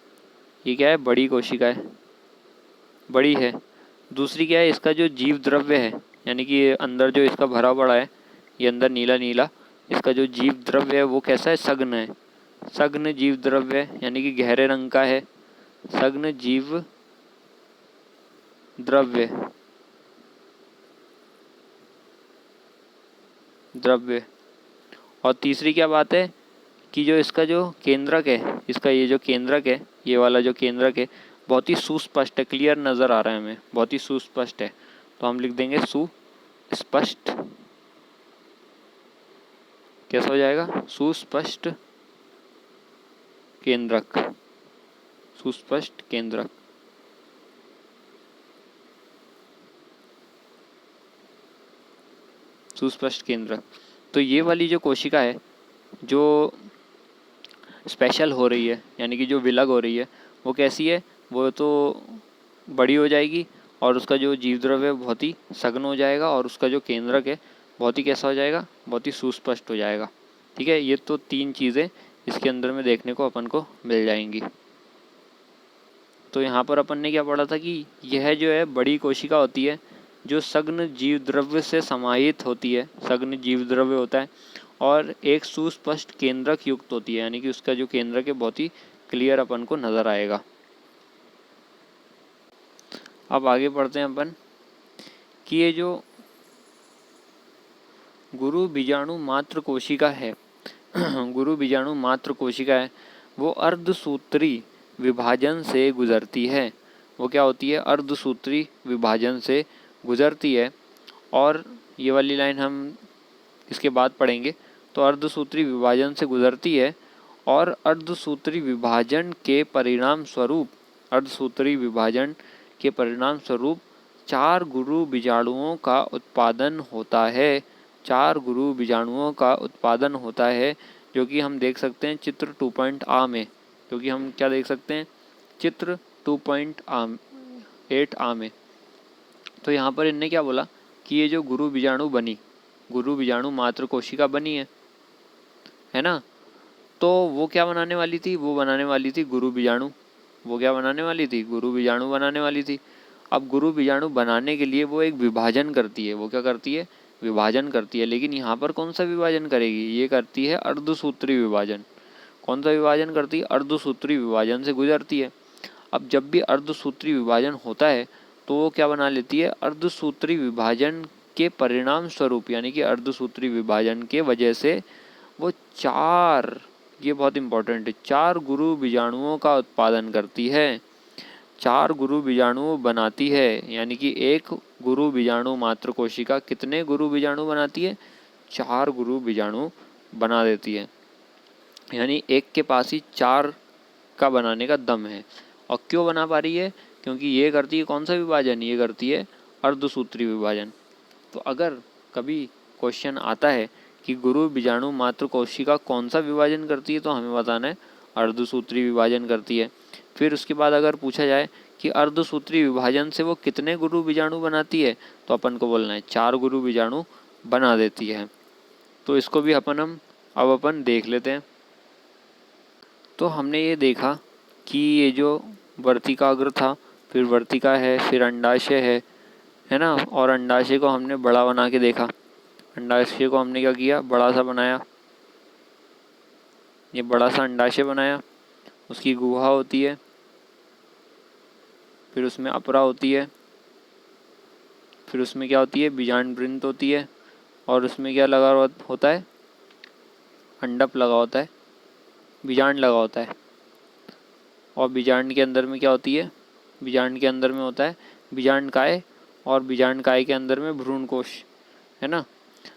ये क्या है, बड़ी कोशिका है, बड़ी है। दूसरी क्या है, इसका जो जीव द्रव्य है, यानी कि ये अंदर जो इसका भरा पड़ा है, ये अंदर नीला नीला, इसका जो जीव द्रव्य है वो कैसा है, सघन है, सघन जीव द्रव्य है, यानी कि गहरे रंग का है, सघन जीव द्रव्य, द्रव्य। और तीसरी क्या बात है कि जो इसका जो केंद्रक है, इसका ये जो केंद्रक है, ये वाला जो केंद्रक है बहुत ही सुस्पष्ट है, क्लियर नज़र आ रहा है हमें, बहुत ही सुस्पष्ट है। तो हम लिख देंगे सुस्पष्ट, कैसा हो जाएगा, सुस्पष्ट केंद्रक, सुस्पष्ट केंद्रक। सुस्पष्ट केंद्रक। तो ये वाली जो कोशिका है जो स्पेशल हो रही है, यानी कि जो विलग हो रही है, वो कैसी है, वो तो बड़ी हो जाएगी और उसका जो जीव द्रव्य बहुत ही सघन हो जाएगा और उसका जो केंद्रक है बहुत ही कैसा हो जाएगा, बहुत ही सुस्पष्ट हो जाएगा। ठीक है, ये तो 3 चीज़ें इसके अंदर में देखने को अपन को मिल जाएंगी। तो यहाँ पर अपन ने क्या पढ़ा था कि यह जो है बड़ी कोशिका होती है जो सघन जीव द्रव्य से समाहित होती है, सघन जीव द्रव्य होता है और एक सुस्पष्ट केंद्रक युक्त होती है, यानी कि उसका जो केंद्रक है बहुत ही क्लियर अपन को नज़र आएगा। अब आगे पढ़ते हैं अपन कि ये जो गुरु बीजाणु मात्र कोशिका है गुरु बीजाणु मात्र कोशिका है वो अर्धसूत्री विभाजन से गुजरती है। वो क्या होती है, अर्धसूत्री विभाजन से गुजरती है। और ये वाली लाइन हम इसके बाद पढ़ेंगे। तो अर्धसूत्री विभाजन से गुजरती है और अर्धसूत्री विभाजन के परिणाम स्वरूप, अर्धसूत्री विभाजन के परिणाम स्वरूप 4 गुरु बीजाणुओं का उत्पादन होता है। 4 गुरु बीजाणुओं का उत्पादन होता है, जो कि हम देख सकते हैं चित्र 2.A में, क्योंकि हम क्या देख सकते हैं, चित्र 2.8A में। तो यहाँ पर इनने क्या बोला कि ये जो गुरु बीजाणु बनी, गुरु बीजाणु मात्र कोशिका बनी है ना, तो वो क्या बनाने वाली थी, वो बनाने वाली थी गुरु बीजाणु। वो क्या बनाने वाली थी, गुरु बीजाणु बनाने वाली थी। अब गुरु बीजाणु बनाने के लिए वो एक विभाजन करती है। वो क्या करती है, विभाजन करती है। लेकिन यहाँ पर कौन सा विभाजन करेगी, ये करती है अर्धसूत्री विभाजन। कौन सा विभाजन करती है, अर्धसूत्री विभाजन से गुजरती है। अब जब भी अर्धसूत्री विभाजन होता है तो वो क्या बना लेती है, अर्धसूत्री विभाजन के परिणाम स्वरूप, यानी कि अर्धसूत्री विभाजन के वजह से वो 4, ये बहुत इंपॉर्टेंट है, 4 गुरु बीजाणुओं का उत्पादन करती है। 4 गुरु बीजाणु बनाती है, यानी कि एक गुरु बीजाणु मात्र कोशिका कितने गुरु बीजाणु बनाती है, 4 गुरु बीजाणु बना देती है। यानी एक के पास ही 4 का बनाने का दम है। और क्यों बना पा रही है, क्योंकि ये करती है कौन सा विभाजन, ये करती है अर्धसूत्री विभाजन। तो अगर कभी क्वेश्चन आता है कि गुरु बीजाणु मात्र कोशिका कौन सा विभाजन करती है, तो हमें बताना है अर्धसूत्री विभाजन करती है। फिर उसके बाद अगर पूछा जाए कि अर्धसूत्री विभाजन से वो कितने गुरु बीजाणु बनाती है, तो अपन को बोलना है 4 गुरु बीजाणु बना देती है। तो इसको भी अपन देख लेते हैं। तो हमने ये देखा कि ये जो वर्तिकाग्र था, फिर वर्तिका है, फिर अंडाशय है ना, और अंडाशय को हमने बड़ा बना के देखा। अंडाशय को हमने क्या किया, बड़ा सा बनाया, ये बड़ा सा अंडाशय बनाया। उसकी गुहा होती है, फिर उसमें अपरा होती है, फिर उसमें क्या होती है, बीजांड होती है, और उसमें क्या लगा होता है, अंडप लगा होता है, बीजांड लगा होता है। और बीजांड के अंदर में क्या होती है, बीजांड के अंदर में होता है बीजांड काय, और बीजांड काय के अंदर में भ्रूण कोश, है ना।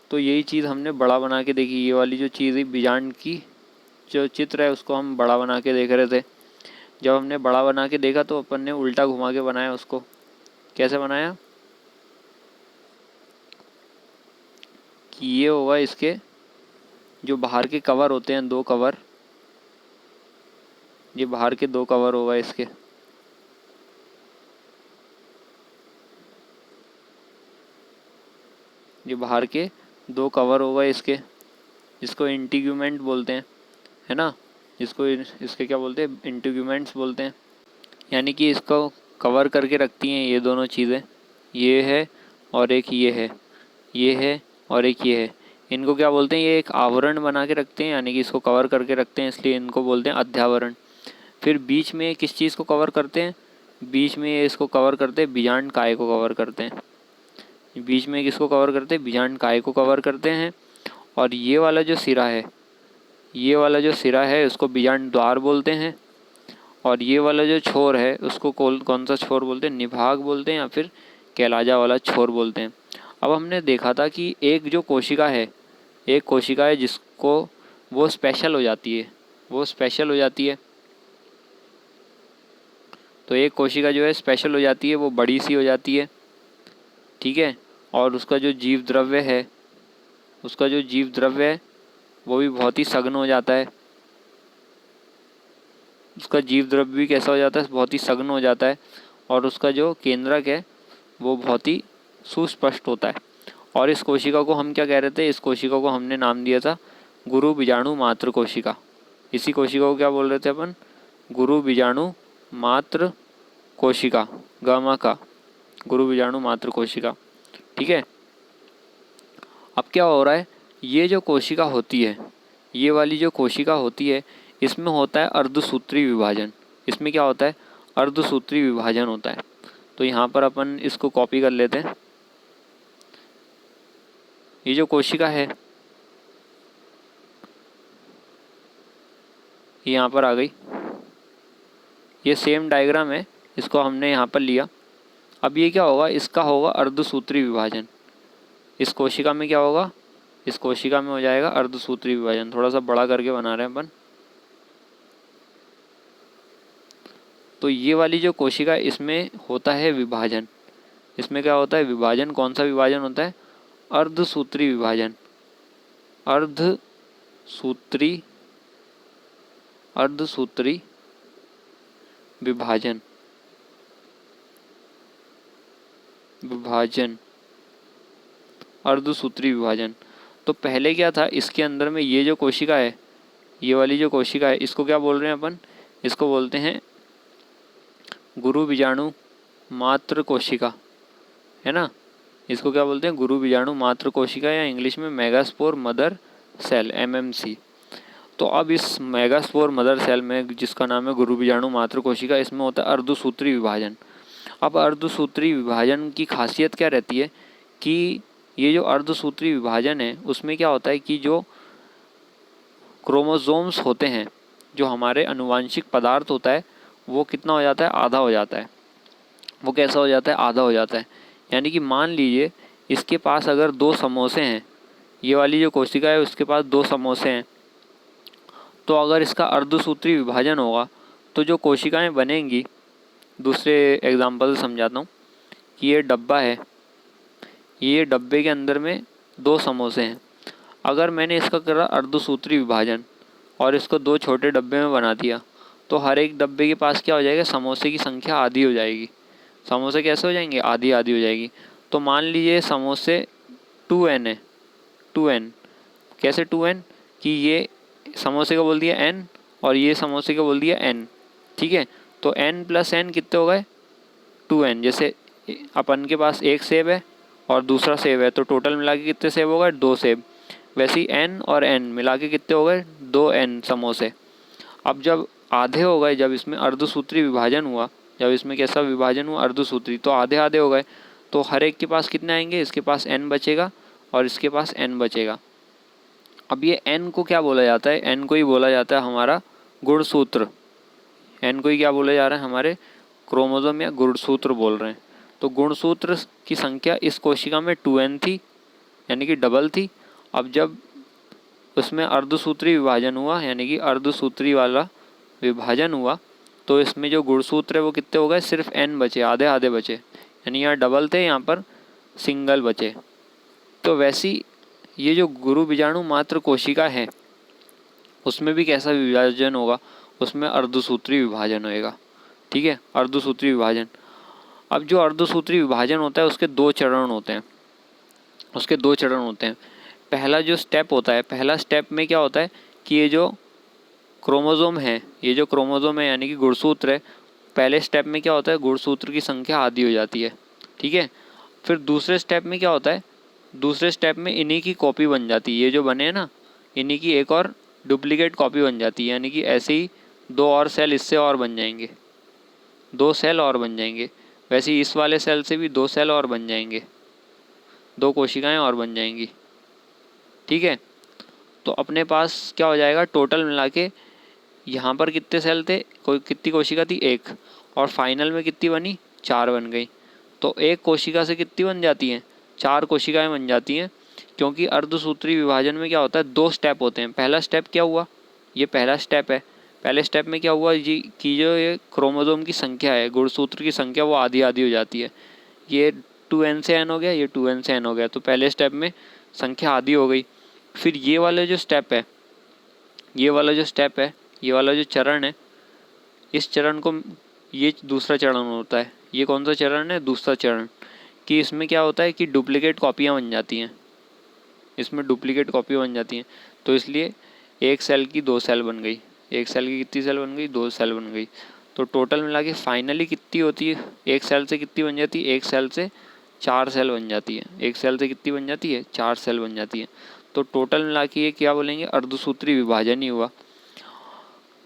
तो यही चीज़ हमने बड़ा बना के देखी। ये वाली जो चीज़ है बीजांड की जो चित्र है उसको हम बड़ा बना के देख रहे थे। जब हमने बड़ा बना के देखा तो अपन ने उल्टा घुमा के बनाया उसको। कैसे बनाया कि ये होगा इसके जो बाहर के कवर होते हैं, 2 कवर, ये बाहर के 2 कवर होगा इसके, ये बाहर के 2 कवर होगा इसके, जिसको इंटीग्यूमेंट बोलते हैं, है ना। इसको इसके क्या बोलते हैं, इंटीग्यूमेंट्स बोलते हैं। यानी कि इसको कवर करके रखती हैं ये दोनों चीज़ें, ये है और एक ये है, ये है और एक ये है। इनको क्या बोलते हैं, ये एक आवरण बना के रखते हैं, यानी कि इसको कवर करके रखते हैं, इसलिए इनको बोलते हैं अध्यावरण। फिर बीच में किस चीज़ को कवर करते हैं, बीच में ये इसको कवर करते हैं, बीजांड काय को कवर करते हैं। बीच में किसको कवर करते हैं, बीजांड काय को कवर करते हैं। और ये वाला जो सिरा है, ये वाला जो सिरा है उसको बीजांड द्वार बोलते हैं। और ये वाला जो छोर है उसको कौन सा छोर बोलते हैं, निभाग बोलते हैं, या फिर कैलाजा वाला छोर बोलते हैं। अब हमने देखा था कि एक जो कोशिका है, एक कोशिका है जिसको वो स्पेशल हो जाती है, वो स्पेशल हो जाती है। तो एक कोशिका जो है स्पेशल हो जाती है, वो बड़ी सी हो जाती है, ठीक है। और उसका जो जीव द्रव्य है, उसका जो जीव द्रव्य है वो भी बहुत ही सघन हो जाता है। उसका जीव द्रव्य भी कैसा हो जाता है, बहुत ही सघन हो जाता है। और उसका जो केंद्रक है वो बहुत ही सुस्पष्ट होता है। और इस कोशिका को हम क्या कह रहे थे, इस कोशिका को हमने नाम दिया था गुरु बीजाणु मात्र कोशिका। इसी कोशिका को क्या बोल रहे थे अपन, गुरु बीजाणु मात्र कोशिका, गामा का गुरु बीजाणु मात्र कोशिका, ठीक है। अब क्या हो रहा है, ये जो कोशिका होती है, ये वाली जो कोशिका होती है, इसमें होता है अर्धसूत्री विभाजन। इसमें क्या होता है, अर्धसूत्री विभाजन होता है। तो यहाँ पर अपन इसको कॉपी कर लेते हैं। ये जो कोशिका है ये यहाँ पर आ गई, ये सेम डायग्राम है, इसको हमने यहाँ पर लिया। अब ये क्या होगा, इसका होगा अर्धसूत्री विभाजन। इस कोशिका में क्या होगा, इस कोशिका में हो जाएगा अर्धसूत्री विभाजन। थोड़ा सा बड़ा करके बना रहे हैं अपन। तो ये वाली जो कोशिका है इसमें होता है विभाजन। इसमें क्या होता है, विभाजन। कौन सा विभाजन होता है, अर्धसूत्री विभाजन। अर्धसूत्री अर्धसूत्री विभाजन, विभाजन, अर्धसूत्री विभाजन। तो पहले क्या था, इसके अंदर में ये जो कोशिका है, ये वाली जो कोशिका है, इसको क्या बोल रहे हैं अपन, इसको बोलते हैं गुरु बीजाणु मात्र कोशिका, है ना। इसको क्या बोलते हैं, गुरु बीजाणु मात्र कोशिका, या इंग्लिश में मेगास्पोर मदर सेल, MMC। तो अब इस मेगास्पोर मदर सेल में, जिसका नाम है गुरु बीजाणु मात्र कोशिका, इसमें होता है अर्धसूत्री विभाजन। अब अर्धसूत्री विभाजन की खासियत क्या रहती है कि ये जो अर्धसूत्री विभाजन है उसमें क्या होता है कि जो क्रोमोसोम्स होते हैं, जो हमारे अनुवांशिक पदार्थ होता है, वो कितना हो जाता है, आधा हो जाता है। वो कैसा हो जाता है, आधा हो जाता है। यानी कि मान लीजिए इसके पास अगर 2 समोसे हैं, ये वाली जो कोशिका है उसके पास 2 समोसे हैं, तो अगर इसका अर्धसूत्री विभाजन होगा तो जो कोशिकाएं बनेंगी, दूसरे एग्जाम्पल से समझाता हूँ कि ये डब्बा है, ये डब्बे के अंदर में 2 समोसे हैं। अगर मैंने इसका करा अर्धसूत्री विभाजन और इसको 2 छोटे डब्बे में बना दिया, तो हर एक डब्बे के पास क्या हो जाएगा, समोसे की संख्या आधी हो जाएगी। समोसे कैसे हो जाएंगे, आधी आधी हो जाएगी। तो मान लीजिए समोसे 2n है, 2n कैसे 2n, कि ये समोसे का बोल दिया n और ये समोसे का बोल दिया n, ठीक है। तो n प्लस n कितने हो गए 2n। जैसे अपन के पास एक सेब है और दूसरा सेब है तो टोटल मिला के कितने सेब हो गए 2 सेब। वैसे ही n और n मिला के कितने हो गए 2n समोसे। अब जब आधे हो गए, जब इसमें अर्धसूत्री विभाजन हुआ, जब इसमें कैसा विभाजन हुआ अर्धसूत्री, तो आधे आधे हो गए। तो हर एक के पास कितने आएंगे, इसके पास n बचेगा और इसके पास n बचेगा। अब ये n को क्या बोला जाता है, n को ही बोला जाता है हमारा गुणसूत्र। n को ही क्या बोला जा रहा है, हमारे क्रोमोसोम या गुणसूत्र बोल रहे हैं। तो गुणसूत्र की संख्या इस कोशिका में 2n थी, यानी कि डबल थी। अब जब उसमें अर्धसूत्री विभाजन हुआ, यानी कि अर्धसूत्री वाला विभाजन हुआ, तो इसमें जो गुणसूत्र है वो कितने हो गए, सिर्फ n बचे, आधे आधे बचे। यानी यहाँ डबल थे, यहाँ पर सिंगल बचे। तो वैसी ये जो गुरु बीजाणु मात्र कोशिका है उसमें भी कैसा विभाजन होगा, उसमें अर्धसूत्री विभाजन होएगा, ठीक है, अर्धसूत्री विभाजन। अब जो अर्धसूत्री विभाजन होता है उसके 2 चरण होते हैं, उसके 2 चरण होते हैं। पहला जो स्टेप होता है, पहला स्टेप में क्या होता है कि ये जो क्रोमोसोम है, ये जो क्रोमोसोम है यानी कि गुणसूत्र है, पहले स्टेप में क्या होता है, गुणसूत्र की संख्या आधी हो जाती है, ठीक है। फिर दूसरे स्टेप में क्या होता है, दूसरे स्टेप में इन्हीं की कॉपी बन जाती है, ये जो बने हैं ना, इन्हीं की एक और डुप्लीकेट कॉपी बन जाती है। यानी कि ऐसे ही 2 और सेल इससे और बन जाएंगे, 2 सेल और बन जाएंगे। वैसे ही इस वाले सेल से भी 2 सेल और बन जाएंगे, 2 कोशिकाएं और बन जाएंगी, ठीक है। तो अपने पास क्या हो जाएगा, टोटल मिला के यहाँ पर कितने सेल थे, कोई कितनी कोशिका थी 1, और फाइनल में कितनी बनी 4 बन गई। तो एक कोशिका से कितनी बन जाती हैं, 4 कोशिकाएं बन जाती हैं। क्योंकि अर्धसूत्री विभाजन में क्या होता है, 2 स्टेप होते हैं। पहला स्टेप क्या हुआ, ये पहला स्टेप है। पहले स्टेप में क्या हुआ जी, कि जो ये क्रोमोसोम की संख्या है, गुणसूत्र की संख्या, वो आधी आधी हो जाती है। ये 2n से n हो गया, ये 2n से n हो गया, तो पहले स्टेप में संख्या आधी हो गई। फिर ये वाला जो स्टेप है, ये वाला जो स्टेप है, ये वाला जो चरण है, इस चरण को, ये दूसरा चरण होता है। ये कौन सा चरण है, दूसरा चरण, कि इसमें क्या होता है कि डुप्लीकेट कॉपियाँ बन जाती हैं, इसमें डुप्लीकेट कॉपी बन जाती हैं। तो इसलिए एक सेल की 2 सेल बन गई, एक सेल की कितनी सेल बन गई, 2 सेल बन गई। तो टोटल मिला के फाइनली कितनी होती है, एक सेल से कितनी बन जाती है, एक सेल से 4 सेल बन जाती है। एक सेल से कितनी बन जाती है, 4 सेल बन जाती है। तो टोटल मिला के ये क्या बोलेंगे, अर्धसूत्री विभाजन ही हुआ।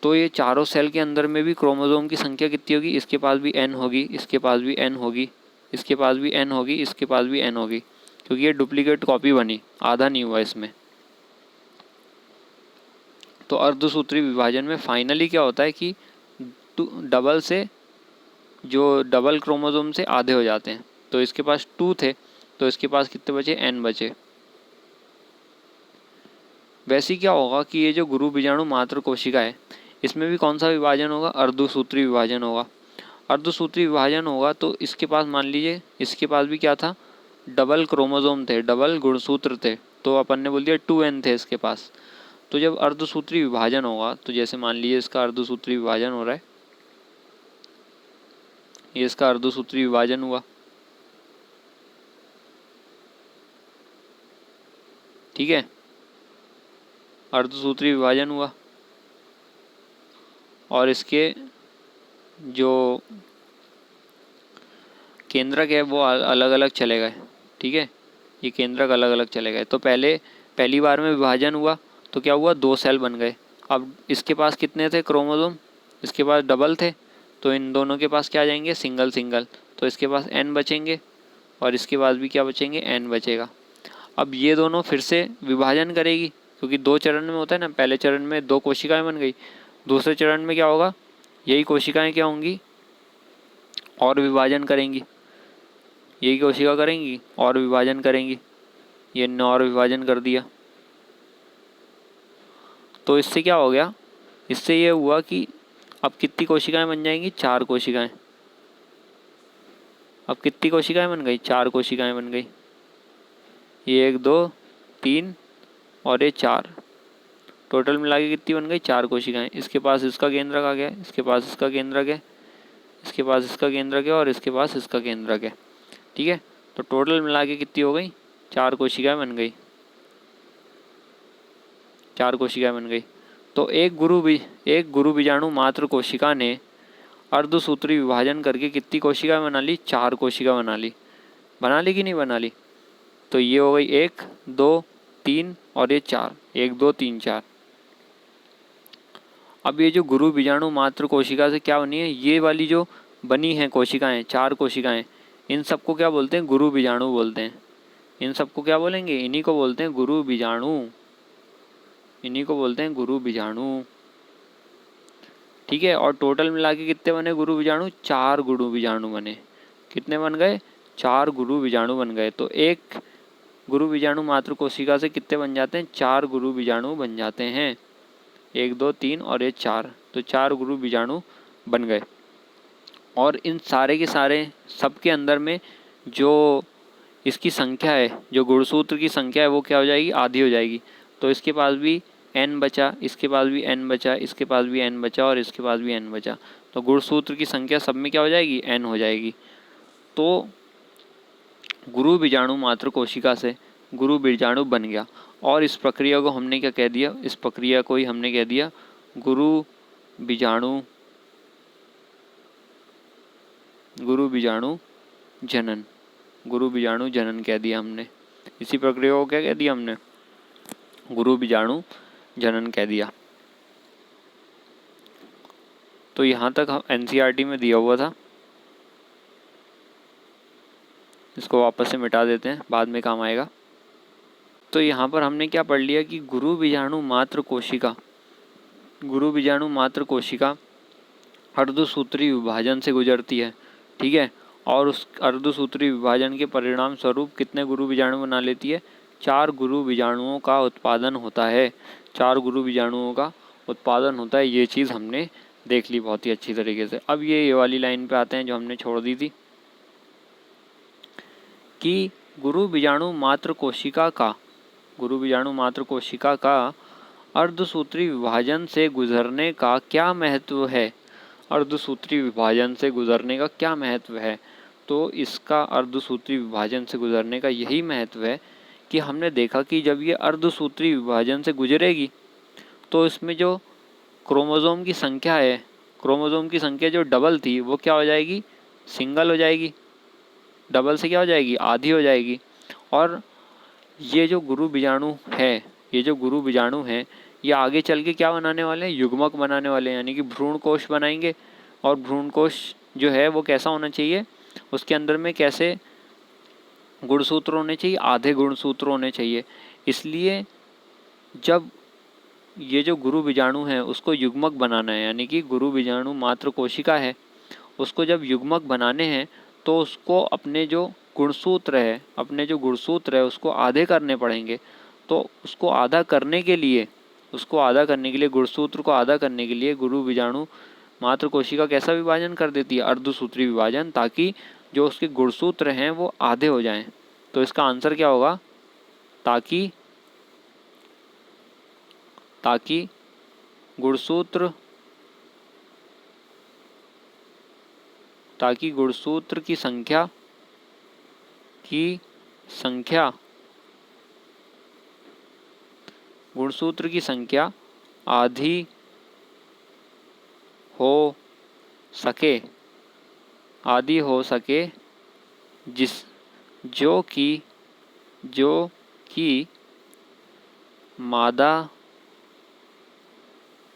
तो ये चारों सेल के अंदर में भी क्रोमोसोम की संख्या कितनी होगी, इसके पास भी n होगी, इसके पास भी n होगी, इसके पास भी n होगी, इसके पास भी n होगी, क्योंकि ये डुप्लीकेट कॉपी बनी, आधा नहीं हुआ इसमें। तो अर्धसूत्री विभाजन में फाइनली क्या होता है कि डबल से, जो डबल क्रोमोसोम से आधे हो जाते हैं। तो इसके पास 2 थे, तो इसके पास कितने बचे, n बचे। वैसे क्या होगा कि ये जो गुरु बीजाणु मात्र कोशिका है, इसमें भी कौन सा विभाजन होगा, अर्धसूत्री विभाजन होगा। अर्धसूत्री विभाजन होगा तो इसके पास मान लीजिए, इसके पास भी क्या था, डबल क्रोमोसोम थे, डबल गुणसूत्र थे। तो अपन ने बोल दिया 2n थे इसके पास। तो जब अर्धसूत्री विभाजन होगा, तो जैसे मान लीजिए इसका अर्धसूत्री विभाजन हो रहा है, ये इसका अर्धसूत्री विभाजन हुआ, ठीक है, अर्धसूत्री विभाजन हुआ, और इसके जो केंद्रक है वो अलग अलग चले गए, ठीक है, ये केंद्रक अलग अलग चले गए। तो पहली बार में विभाजन हुआ तो क्या हुआ, 2 सेल बन गए। अब इसके पास कितने थे क्रोमोसोम, इसके पास डबल थे, तो इन दोनों के पास क्या आ जाएंगे, सिंगल सिंगल। तो इसके पास n बचेंगे और इसके पास भी क्या बचेंगे, n बचेगा। अब ये दोनों फिर से विभाजन करेगी, क्योंकि 2 चरण में होता है ना, पहले चरण में 2 कोशिकाएं बन गई, दूसरे चरण में क्या होगा, यही कोशिकाएं क्या होंगी, और विभाजन करेंगी, यही कोशिका करेंगी और विभाजन करेंगी। ये ने और विभाजन कर दिया। तो इससे क्या हो गया, इससे ये हुआ कि अब कितनी कोशिकाएं बन जाएंगी, 4 कोशिकाएं। अब कितनी कोशिकाएं बन गई, 4 कोशिकाएं बन गई। ये 1 2 3 और ये 4, टोटल मिला के कितनी बन गई, 4 कोशिकाएं। इसके पास इसका केंद्रक आ गया, इसके पास इसका केंद्रक है, इसके पास इसका केंद्रक है, और इसके पास इसका केंद्रक है, ठीक है। तो टोटल मिला के कितनी हो गई, 4 कोशिकाएं बन गई। 4 कोशिकाएं बन गई। तो एक गुरु बीजाणु मात्र कोशिका ने अर्धसूत्री विभाजन करके कितनी कोशिकाएं बना ली? 4 कोशिका बना ली। बना ली कि नहीं बना ली? तो ये हो गई 1 2 3 और ये 4, 1 2 3 4। अब ये जो गुरु बीजाणु मात्र कोशिका से क्या बनी है? ये वाली जो बनी है कोशिकाएं, 4 कोशिकाएं, इन सबको क्या बोलते हैं? गुरु बीजाणु बोलते हैं। इन सबको क्या बोलेंगे? इन्हीं को बोलते हैं गुरु बीजाणु। इन्हीं को बोलते हैं गुरु बीजाणु। ठीक है। और टोटल मिला के कितने बने गुरु बीजाणु? 4 गुरु बीजाणु बने। कितने बन गए? 4 गुरु बीजाणु बन गए। तो एक गुरु बीजाणु मात्र कोशिका से कितने बन जाते हैं? 4 गुरु बीजाणु बन जाते हैं। 1 2 3 और ये 4, तो 4 गुरु बीजाणु बन गए। और इन सारे के सारे सबके अंदर में जो इसकी संख्या है, जो गुणसूत्र की संख्या है, वो क्या हो जाएगी? आधी हो जाएगी। तो इसके पास भी n बचा, इसके पास भी n बचा, इसके पास भी n बचा और इसके पास भी n बचा। तो गुणसूत्र की संख्या सब में क्या हो जाएगी? n हो जाएगी। तो गुरु बीजाणु मात्र कोशिका से गुरु बीजाणु बन गया। और इस प्रक्रिया को हमने क्या कह दिया? इस प्रक्रिया को ही हमने कह दिया गुरु बीजाणु जनन। गुरु बीजाणु जनन कह दिया हमने। इसी प्रक्रिया को क्या कह दिया हमने? गुरु बीजाणु जनन कह दिया। तो यहाँ तक NCERT में दिया हुआ था, इसको वापस से मिटा देते हैं, बाद में काम आएगा। तो यहाँ पर हमने क्या पढ़ लिया कि गुरु बीजाणु मात्र कोशिका अर्धसूत्री विभाजन से गुजरती है। ठीक है। और उस अर्धसूत्री विभाजन के परिणाम स्वरूप कितने गुरु बीजाणु बना लेती है? 4 गुरु बीजाणुओं का उत्पादन होता है। 4 गुरु बीजाणुओं का उत्पादन होता है। ये चीज़ हमने देख ली बहुत ही अच्छी तरीके से। अब ये वाली लाइन पे आते हैं जो हमने छोड़ दी थी कि गुरु बीजाणु मात्र कोशिका का अर्धसूत्री विभाजन से गुजरने का क्या महत्व है? अर्धसूत्री विभाजन से गुजरने का क्या महत्व है? तो इसका अर्धसूत्री विभाजन से गुजरने का यही महत्व है कि हमने देखा कि जब ये अर्धसूत्री विभाजन से गुजरेगी तो इसमें जो क्रोमोसोम की संख्या है, क्रोमोसोम की संख्या जो डबल थी वो क्या हो जाएगी? सिंगल हो जाएगी। डबल से क्या हो जाएगी? आधी हो जाएगी। और ये जो गुरु बीजाणु है, ये आगे चल के क्या बनाने वाले हैं? युग्मक बनाने वाले हैं, यानी कि भ्रूण कोश बनाएंगे। और भ्रूण कोश जो है वो कैसा होना चाहिए? उसके अंदर में कैसे गुणसूत्र होने चाहिए? आधे गुणसूत्र होने चाहिए। इसलिए जब ये जो गुरु बीजाणु है उसको युग्मक बनाना है, यानी कि गुरु बीजाणु मात्र कोशिका है, उसको जब युग्मक बनाने हैं तो उसको अपने जो गुणसूत्र है उसको आधे करने पड़ेंगे। तो उसको आधा करने के लिए गुणसूत्र को आधा करने के लिए गुरु बीजाणु मात्र कोशिका कैसा विभाजन कर देती है? अर्धसूत्री विभाजन, ताकि जो उसके गुणसूत्र हैं वो आधे हो जाएं। तो इसका आंसर क्या होगा? ताकि गुणसूत्र की संख्या आधी हो सके, जो कि मादा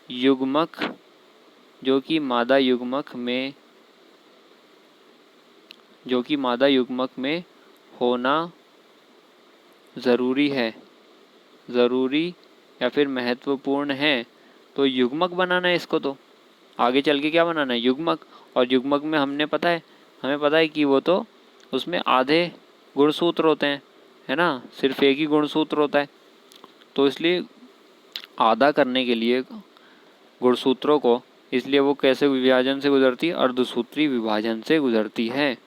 युग्मक में होना ज़रूरी या फिर महत्वपूर्ण है। तो युग्मक बनाना है इसको, तो आगे चल के क्या बनाना है? युग्मक। और युग्मक में हमें पता है कि वो तो उसमें आधे गुणसूत्र होते हैं, है ना, सिर्फ एक ही गुणसूत्र होता है। तो इसलिए आधा करने के लिए गुणसूत्रों को, इसलिए वो कैसे विभाजन से गुजरती है? अर्धसूत्री विभाजन से गुजरती है।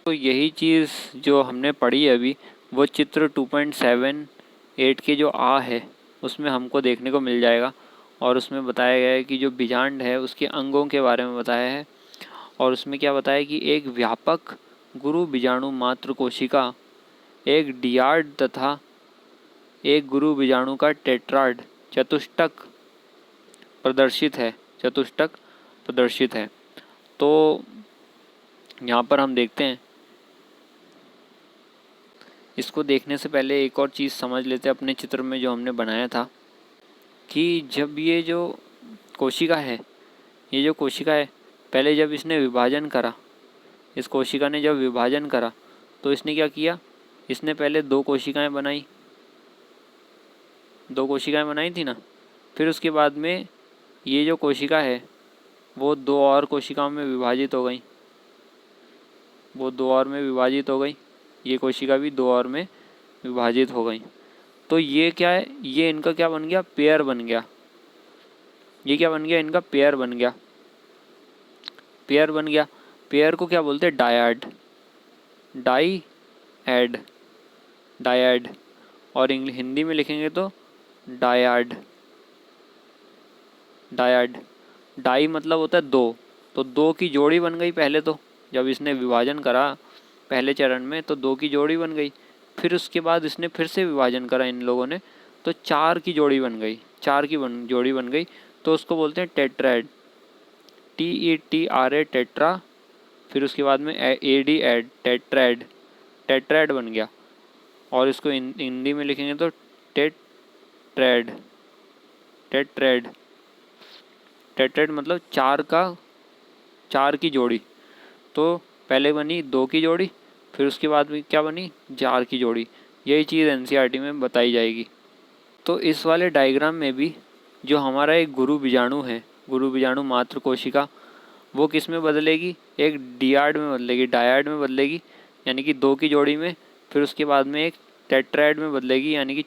तो यही चीज़ जो हमने पढ़ी है अभी, वो चित्र 2.78 के जो आ है उसमें हमको देखने को मिल जाएगा। और उसमें बताया गया है कि जो बीजांड है उसके अंगों के बारे में बताया है। और उसमें क्या बताया कि एक व्यापक गुरु बीजाणु मात्र कोशिका एक डियार्ड तथा एक गुरु बीजाणु का टेट्राड चतुष्टक प्रदर्शित है। तो यहाँ पर हम देखते हैं, इसको देखने से पहले एक और चीज़ समझ लेते हैं अपने चित्र में जो हमने बनाया था, कि जब ये जो कोशिका है, पहले जब इसने विभाजन करा, इस कोशिका ने जब विभाजन करा तो इसने क्या किया, इसने पहले दो कोशिकाएं बनाई थी ना। फिर उसके बाद में ये जो कोशिका है वो दो और कोशिकाओं में विभाजित हो गई, ये कोशिका भी दो और में विभाजित हो गई। तो ये क्या है, ये इनका क्या बन गया, पेयर बन गया। ये क्या बन गया, इनका पेयर बन गया। पेयर को क्या बोलते हैं, डायड, और हिंदी में लिखेंगे तो डायाड। डाई मतलब होता है दो, तो दो की जोड़ी बन गई पहले। तो जब इसने विभाजन करा पहले चरण में तो दो की जोड़ी बन गई। फिर उसके बाद इसने फिर से विभाजन करा इन लोगों ने, तो चार की जोड़ी बन गई, जोड़ी बन गई। तो उसको बोलते हैं टेट्राएड, TETRA टेट्रा। फिर उसके बाद में AD टेट्राएड बन गया। और इसको हिंदी में लिखेंगे तो टेट्राएड मतलब चार की जोड़ी। तो पहले बनी दो की जोड़ी, फिर उसके बाद में क्या बनी, चार की जोड़ी। यही चीज़ NCERT में बताई जाएगी। तो इस वाले डायग्राम में भी जो हमारा एक गुरु बीजाणु है, गुरु बीजाणु मात्र कोशिका, वो किस में बदलेगी, एक डायड में बदलेगी, यानी कि दो की जोड़ी में। फिर उसके बाद में एक टेट्राएड में बदलेगी, यानी कि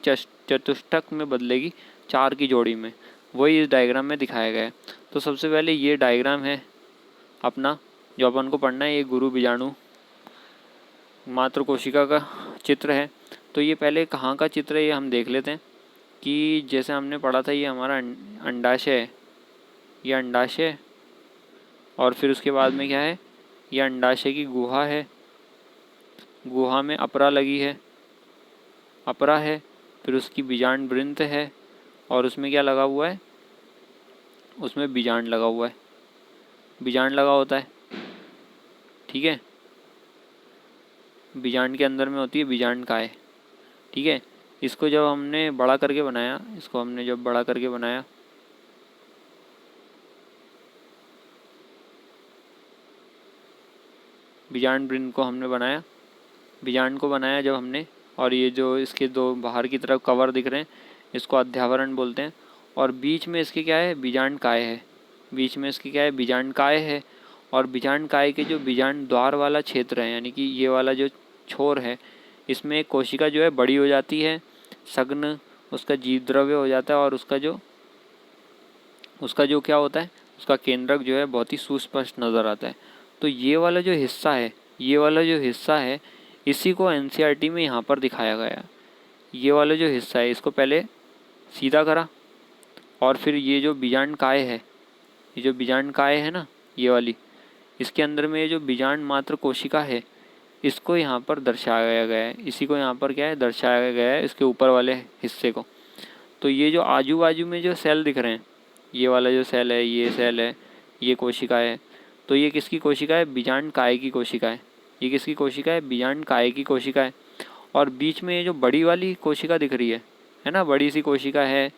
चतुष्टक में बदलेगी, चार की जोड़ी में। वही इस डायग्राम में दिखाया गया है। तो सबसे पहले ये डायग्राम है अपना, जो अपन को पढ़ना है, ये गुरु बीजाणु मात्र कोशिका का चित्र है। तो ये पहले कहाँ का चित्र है ये हम देख लेते हैं, कि जैसे हमने पढ़ा था ये हमारा अंडाशय है, ये अंडाशय। और फिर उसके बाद में क्या है, ये अंडाशय की गुहा है, गुहा में अपरा है। फिर उसकी बीजांड वृंत है, और उसमें क्या लगा हुआ है, उसमें बीजांड लगा हुआ है, बीजांड लगा होता है, ठीक है। बीजांड के अंदर में होती है बीजांड काय, ठीक है। इसको जब हमने बड़ा करके बनाया, बीजांड वृंत को हमने बनाया, बीजांड को बनाया जब हमने, और ये जो इसके दो बाहर की तरफ कवर दिख रहे हैं, इसको अध्यावरण बोलते हैं। और बीच में इसके क्या है, बीजांड काय है, और बीजांड काय के जो बीजांड द्वार वाला क्षेत्र है, यानी कि ये वाला जो छोर है, इसमें एक कोशिका जो है बड़ी हो जाती है, सघन उसका जीव द्रव्य हो जाता है, और उसका जो क्या होता है, उसका केंद्रक जो है बहुत ही सुस्पष्ट नज़र आता है। तो ये वाला जो हिस्सा है, इसी को NCERT में यहाँ पर दिखाया गया है। ये वाला जो हिस्सा है इसको पहले सीधा करा, और फिर ये जो बीजांड काय है ना, ये वाली, इसके अंदर में ये जो बीजांड मात्र कोशिका है, इसको यहाँ पर दर्शाया गया है, इसी को यहाँ पर क्या है, दर्शाया गया है, इसके ऊपर वाले हिस्से को। तो ये जो आजू बाजू में जो सेल दिख रहे हैं, ये वाला जो सेल है, ये सेल है, ये कोशिका है, तो ये किसकी कोशिका है, बीजांड काय की कोशिका है। ये किसकी कोशिका है, बीजांड काय की कोशिका है। और बीच में ये जो बड़ी वाली कोशिका दिख रही है ना, बड़ी सी कोशिका है,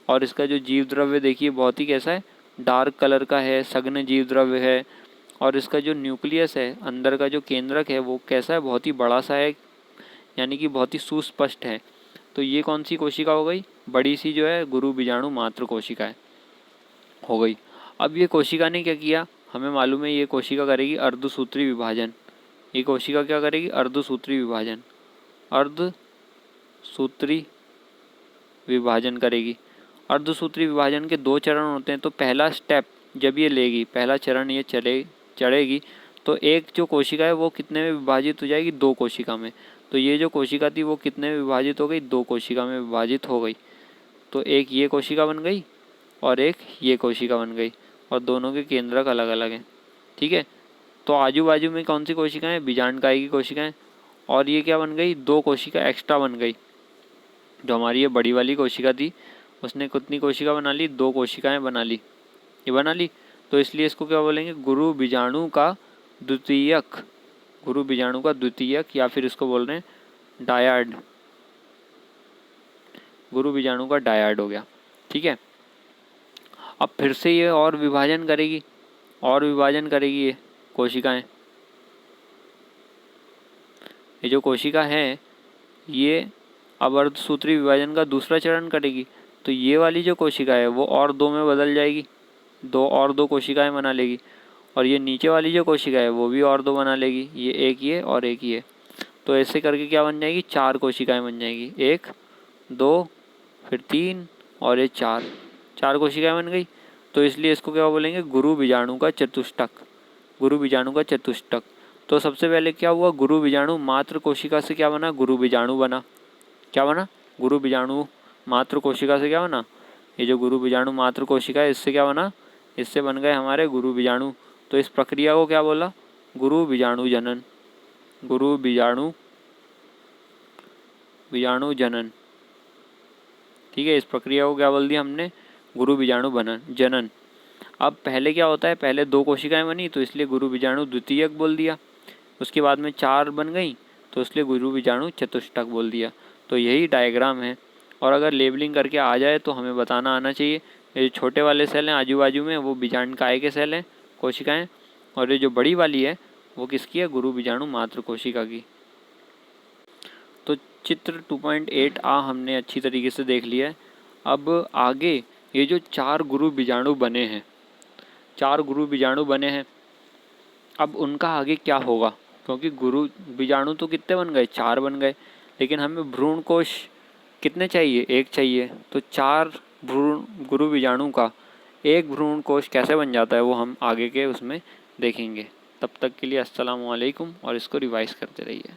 और इसका जो जीव द्रव्य देखिए बहुत ही कैसा है, डार्क कलर का है, सघन जीव द्रव्य है। और इसका जो न्यूक्लियस है, अंदर का जो केंद्रक है, वो कैसा है, बहुत ही बड़ा सा है, यानी कि बहुत ही सुस्पष्ट है। तो ये कौन सी कोशिका हो गई, बड़ी सी जो है गुरु बीजाणु मात्र कोशिका है, हो गई। अब ये कोशिका ने क्या किया, हमें मालूम है ये कोशिका करेगी अर्धसूत्री विभाजन। ये कोशिका क्या करेगी, अर्धसूत्री विभाजन करेगी। अर्धसूत्री विभाजन के दो चरण होते हैं। तो पहला स्टेप जब ये लेगी, पहला चरण ये चढ़ेगी, तो एक जो कोशिका है वो कितने में विभाजित हो जाएगी, दो कोशिका में। तो ये जो कोशिका थी वो कितने में विभाजित हो गई, दो कोशिका में विभाजित हो गई। तो एक ये कोशिका बन गई और एक ये कोशिका बन गई, और दोनों के केंद्रक अलग अलग हैं, ठीक है। तो आजू बाजू में कौन सी कोशिकाएं, बीजांड काय की कोशिकाएं, और ये क्या बन गई, दो कोशिका एक्स्ट्रा बन गई, जो हमारी ये बड़ी वाली कोशिका थी उसने कितनी कोशिका बना ली, 2 कोशिकाएं बना ली, ये बना ली। तो इसलिए इसको क्या बोलेंगे, गुरु बीजाणु का द्वितीयक, गुरु बीजाणु का द्वितीयक, या फिर इसको बोल रहे हैं डायड, गुरु बीजाणु का डायड हो गया। ठीक है, अब फिर से ये और विभाजन करेगी, और विभाजन करेगी ये कोशिकाएं। ये जो कोशिका है ये अब अर्धसूत्री विभाजन का दूसरा चरण करेगी, तो ये वाली जो कोशिका है वो और 2 में बदल जाएगी, 2 कोशिकाएं बना लेगी, और ये नीचे वाली जो कोशिका है वो भी और 2 बना लेगी, ये एक ये और एक ये। तो ऐसे करके क्या बन जाएगी, 4 कोशिकाएं बन जाएगी, 1 2 फिर 3 और ये 4 कोशिकाएं बन गई। तो इसलिए इसको क्या बोलेंगे, गुरु बीजाणु का चतुष्टक, गुरु बीजाणु का चतुष्टक। तो सबसे पहले क्या हुआ, गुरु बीजाणु मात्र कोशिका से क्या बना, गुरु बीजाणु बना। क्या बना, गुरु बीजाणु मात्र कोशिका से क्या बना, ये जो गुरु बीजाणु मात्र कोशिका है इससे क्या बना, इससे बन गए हमारे गुरु बीजाणु। तो इस प्रक्रिया को क्या बोला, गुरु बीजाणु जनन, गुरु बीजाणु जनन। ठीक है, इस प्रक्रिया को क्या बोल दिया हमने, गुरु बीजाणु जनन। अब पहले क्या होता है, पहले 2 कोशिकाएं बनी तो इसलिए गुरु बीजाणु द्वितीयक बोल दिया, उसके बाद में 4 बन गई तो इसलिए गुरु बीजाणु चतुष्टक बोल दिया। तो यही डायग्राम है। और अगर लेबलिंग करके आ जाए तो हमें बताना आना चाहिए, ये जो छोटे वाले सेल हैं आजू बाजू में वो बीजांडकाय के सेल हैं, कोशिकाएं, और ये जो बड़ी वाली है वो किसकी है, गुरु बीजाणु मात्र कोशिका की। तो चित्र 2.8 हमने अच्छी तरीके से देख लिया है। अब आगे ये जो 4 गुरु बीजाणु बने हैं, 4 गुरु बीजाणु बने हैं, अब उनका आगे क्या होगा, क्योंकि गुरु बीजाणु तो कितने बन गए, 4 बन गए, लेकिन हमें भ्रूण कोश कितने चाहिए, 1 चाहिए। तो 4 गुरु बीजाणु का 1 भ्रूण कोश कैसे बन जाता है वो हम आगे के उसमें देखेंगे। तब तक के लिए अस्सलाम वालेकुम, और इसको रिवाइज करते रहिए।